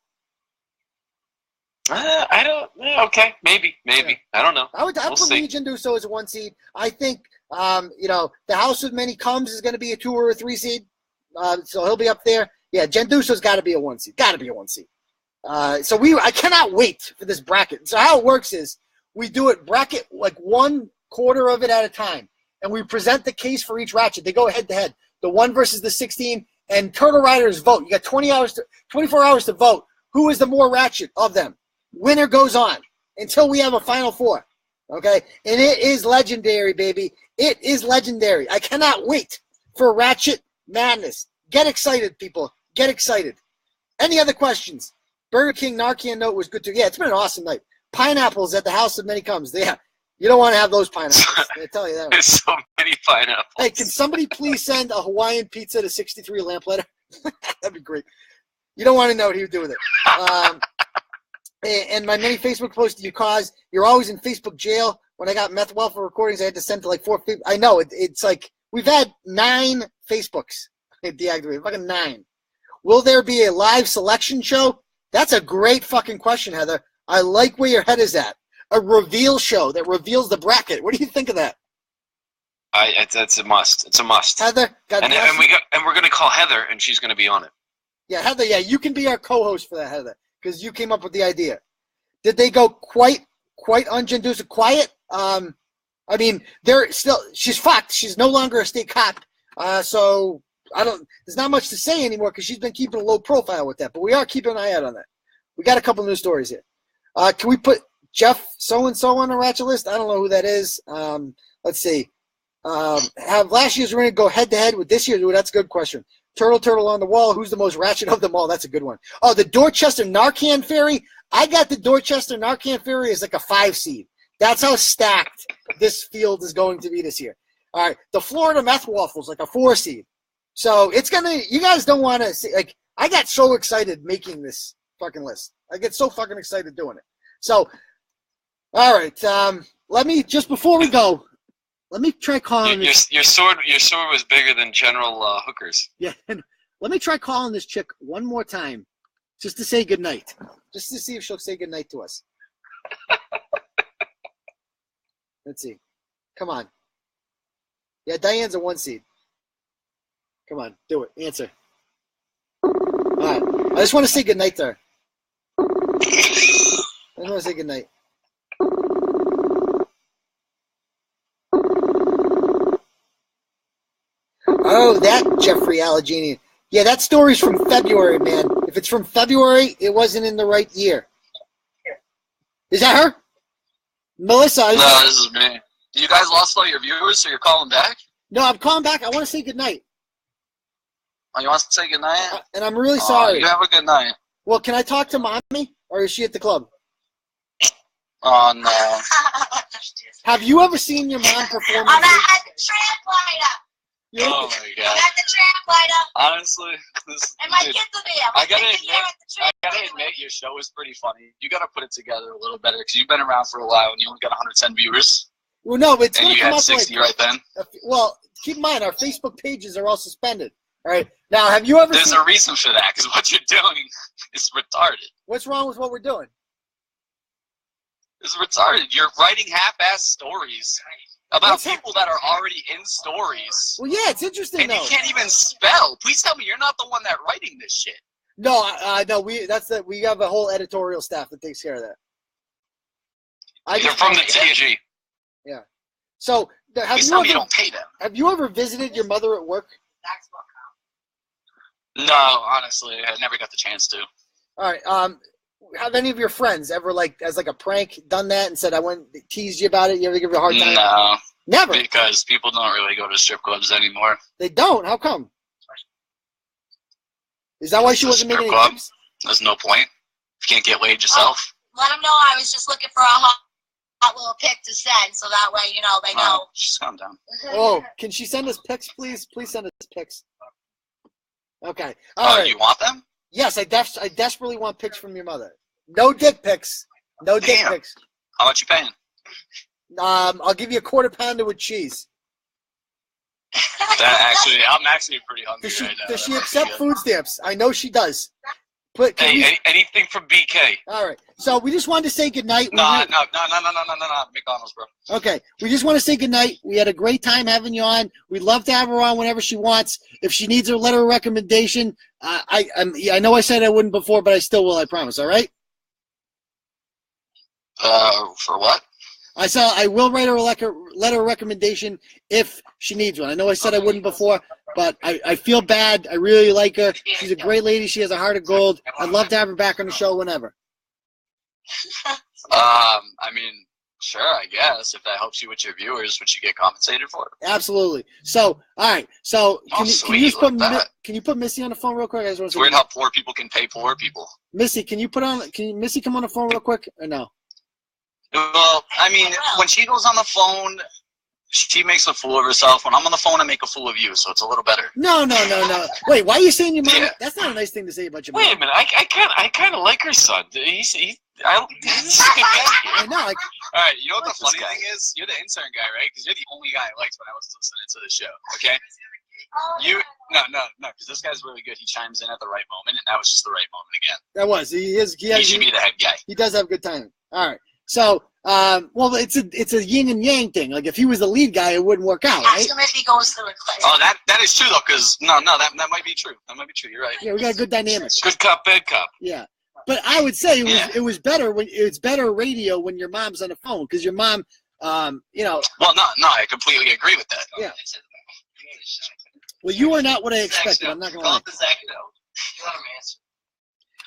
I don't. Okay, maybe. Yeah. I don't know. I would put Leah Genduso as a 1 seed. I think the House of Many Comes is going to be a 2 or a 3 seed. So he'll be up there. Yeah, Genduso's got to be a 1 seed. Got to be a 1 seed. I cannot wait for this bracket. So how it works is we do it bracket like 1/4 of it at a time. And we present the case for each ratchet. They go head to head. The 1 versus the 16. And Turtle Riders vote. You got 24 hours to vote. Who is the more ratchet of them? Winner goes on until we have a final 4. Okay? And it is legendary, baby. It is legendary. I cannot wait for Ratchet Madness. Get excited, people. Get excited. Any other questions? Burger King Narcan note was good too. Yeah, it's been an awesome night. Pineapples at the House of Many Comes. Yeah. You don't want to have those pineapples. I tell you that. There's so many pineapples. Hey, can somebody please send a Hawaiian pizza to 63 Lamplighter? That'd be great. You don't want to know what he would do with it. And my many Facebook posts you cause, you're always in Facebook jail. When I got meth welfare recordings, I had to send to like 4 people. I know, it's like we've had 9 Facebooks deactivated. Fucking 9. Will there be a live selection show? That's a great fucking question, Heather. I like where your head is at. A reveal show that reveals the bracket. What do you think of that? It's a must. It's a must. Heather, and we're gonna call Heather, and she's gonna be on it. Yeah, Heather. Yeah, you can be our co-host for that, Heather, because you came up with the idea. Did they go quite on Gendusa quiet? I mean, they're still. She's fucked. She's no longer a state cop. So I don't. There's not much to say anymore because she's been keeping a low profile with that. But we are keeping an eye out on that. We got a couple news stories here. Can we put Jeff so-and-so on the ratchet list? I don't know who that is. Let's see. Have last year's winner go head-to-head with this year's? Ooh, that's a good question. Turtle on the wall. Who's the most ratchet of them all? That's a good one. Oh, the Dorchester Narcan Fairy. I got the Dorchester Narcan Fairy as like a 5 seed. That's how stacked this field is going to be this year. All right. The Florida Meth Waffles, like a 4 seed. So it's going to – you guys don't want to see – like, I got so excited making this fucking list. I get so fucking excited doing it. So – all right. Let me just before we go. Let me try calling your sword. Your sword was bigger than General Hooker's. Yeah. Let me try calling this chick one more time, just to say goodnight. Just to see if she'll say goodnight to us. Let's see. Come on. Yeah, Diane's a 1 seed. Come on, do it. Answer. All right. I just want to say goodnight to her. I just want to say goodnight. Oh, that Jeffrey Allegheny. Yeah, that story's from February, man. If it's from February, it wasn't in the right year. Is that her? Melissa? No, this is me. You guys lost all your viewers, so you're calling back? No, I'm calling back. I want to say goodnight. Oh, you want to say goodnight? And I'm really sorry. You have a good night. Well, can I talk to Mommy, or is she at the club? Oh, no. Have you ever seen your mom perform? I'm at the trampoliner. Oh, my God. I'm at the trampoliner. Honestly, And my kids will be there. I gotta admit, your show is pretty funny. You gotta put it together a little better, because you've been around for a while, and you only got 110 viewers. Well, no, but it's and going to you come had up 60 right then? Well, keep in mind, our Facebook pages are all suspended. All right. Now, have you ever There's a reason for that, because what you're doing is retarded. What's wrong with what we're doing? It's retarded. You're writing half-ass stories about people that are already in stories. Well, yeah, it's interesting, and you can't even spell. Please tell me you're not the one that writing this shit. No, no, we have a whole editorial staff that takes care of that. They're from the TG. Yeah. So, Please tell me you don't pay them. Have you ever visited your mother at work? No, honestly, I never got the chance to. All right. Have any of your friends ever, like, as like a prank, done that and said, I went teased you about it? You ever give you a hard time? No. Never. Because people don't really go to strip clubs anymore. They don't? How come? Is that why she wasn't making any tips? There's no point. You can't get laid yourself. Let them know I was just looking for a hot little pic to send, so that way, you know, they know. Just calm down. Oh, can she send us pics, please? Please send us pics. Okay. All right. You want them? Yes, I desperately want pics from your mother. No dick pics. No dick pics. How much you paying? I'll give you a quarter pounder with cheese. I'm actually pretty hungry right now. Does she accept food stamps? I know she does. Anything from BK. All right. So we just wanted to say goodnight. No, McDonald's, bro. Okay. We just want to say goodnight. We had a great time having you on. We'd love to have her on whenever she wants. If she needs a letter of recommendation, I know I said I wouldn't before, but I still will, I promise. All right? For what? I will write her a letter of recommendation if she needs one. I know I said I wouldn't before, but I feel bad. I really like her. She's a great lady. She has a heart of gold. I'd love to have her back on the show whenever. I mean, sure, I guess. If that helps you with your viewers, would you get compensated for it? Absolutely. So, all right. So, can you put Missy on the phone real quick? It's weird how poor people can pay poor people. Missy, can Missy come on the phone real quick or no? Well, I mean, when she goes on the phone, she makes a fool of herself. When I'm on the phone, I make a fool of you, so it's a little better. No. Wait, why are you saying your mom? Yeah. That's not a nice thing to say about your mom. Wait a minute, I kind of like her son. He's a good guy. I know. All right, you know what the funny thing is? You're the intern guy, right? Because you're the only guy I liked when I was listening to the show. Okay. No, because this guy's really good. He chimes in at the right moment, and that was just the right moment again. That was. He should be the head guy. He does have good timing. All right. So, well, it's a yin and yang thing. Like if he was the lead guy, it wouldn't work out, right? Ask him if he goes through a class. Oh, that is true though, because that might be true. That might be true. You're right. Yeah, we got a good dynamic. Good cop, bad cop. Yeah, but I would say it was better when it's better radio when your mom's on the phone because your mom, you know. Well, no, I completely agree with that. Yeah. Well, you are not what I expected. I'm not gonna lie.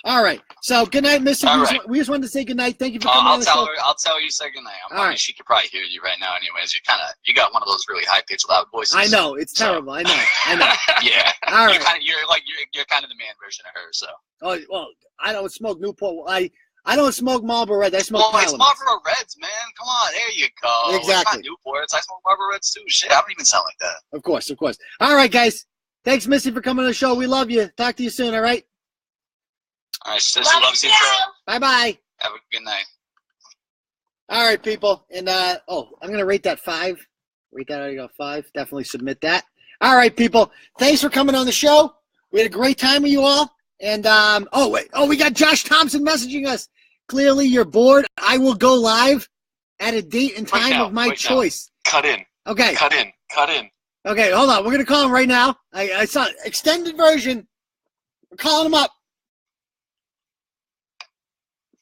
All right. So good night, Missy. We just wanted to say good night. Thank you for coming on the show. I'll tell her you say good night. She could probably hear you right now anyways. You got one of those really high pitched loud voices. I know, it's terrible. I know. Yeah. All right. You're kind of the man version of her, so. Oh well, I don't smoke Newport. I don't smoke Marlboro Reds. I smoke it's Marlboro Reds, man. Come on, there you go. Exactly. It's not Newports. I smoke Marlboro Reds too. Shit, I don't even sound like that. Of course. All right, guys. Thanks, Missy, for coming on the show. We love you. Talk to you soon, all right? All right, sis, loves you too. Bye-bye. Have a good night. All right, people. And, I'm going to rate that 5. Rate that out of 5. Definitely submit that. All right, people. Thanks for coming on the show. We had a great time with you all. And, we got Josh Thompson messaging us. Clearly, you're bored. I will go live at a date and time of my choice. Cut in. Okay. Cut in. Okay, hold on. We're going to call him right now. I saw extended version. We're calling him up.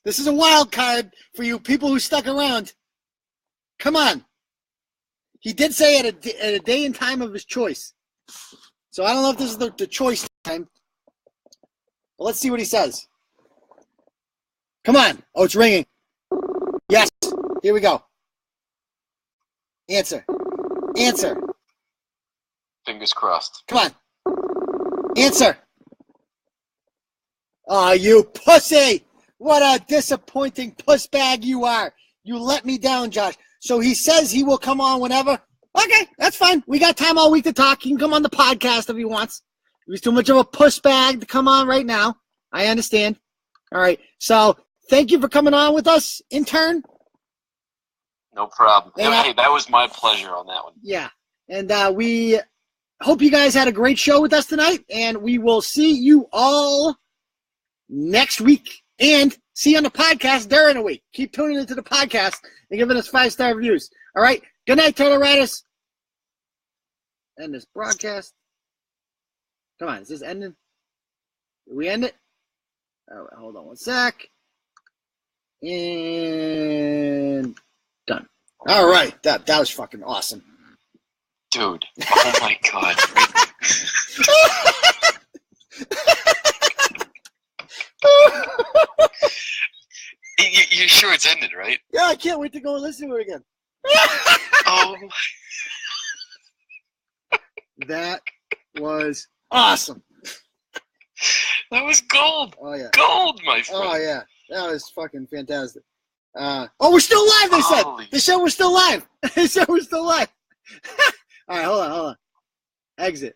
This is a wild card for you people who stuck around. Come on. He did say at a day and time of his choice. So I don't know if this is the choice time. But let's see what he says. Come on. Oh, it's ringing. Yes. Here we go. Answer. Fingers crossed. Come on. Answer. Oh, you pussy. What a disappointing puss bag you are. You let me down, Josh. So he says he will come on whenever. Okay, that's fine. We got time all week to talk. He can come on the podcast if he wants. He's too much of a puss bag to come on right now. I understand. All right. So thank you for coming on with us, intern. No problem. And, hey, that was my pleasure on that one. Yeah. And we hope you guys had a great show with us tonight. And we will see you all next week. And see you on the podcast during the week. Keep tuning into the podcast and giving us 5-star reviews. All right. Good night, Turtle Riders. End this broadcast. Come on. Is this ending? Did we end it? All right. Hold on one sec. And done. All right. That was fucking awesome. Dude. Oh, my God. You're sure it's ended, right? Yeah, I can't wait to go and listen to it again. Oh my. That was awesome. That was gold. Oh yeah. Gold, my friend. Oh yeah. That was fucking fantastic. We're still live, they said. They said we're still live. They said we're still live. All right, hold on. Exit.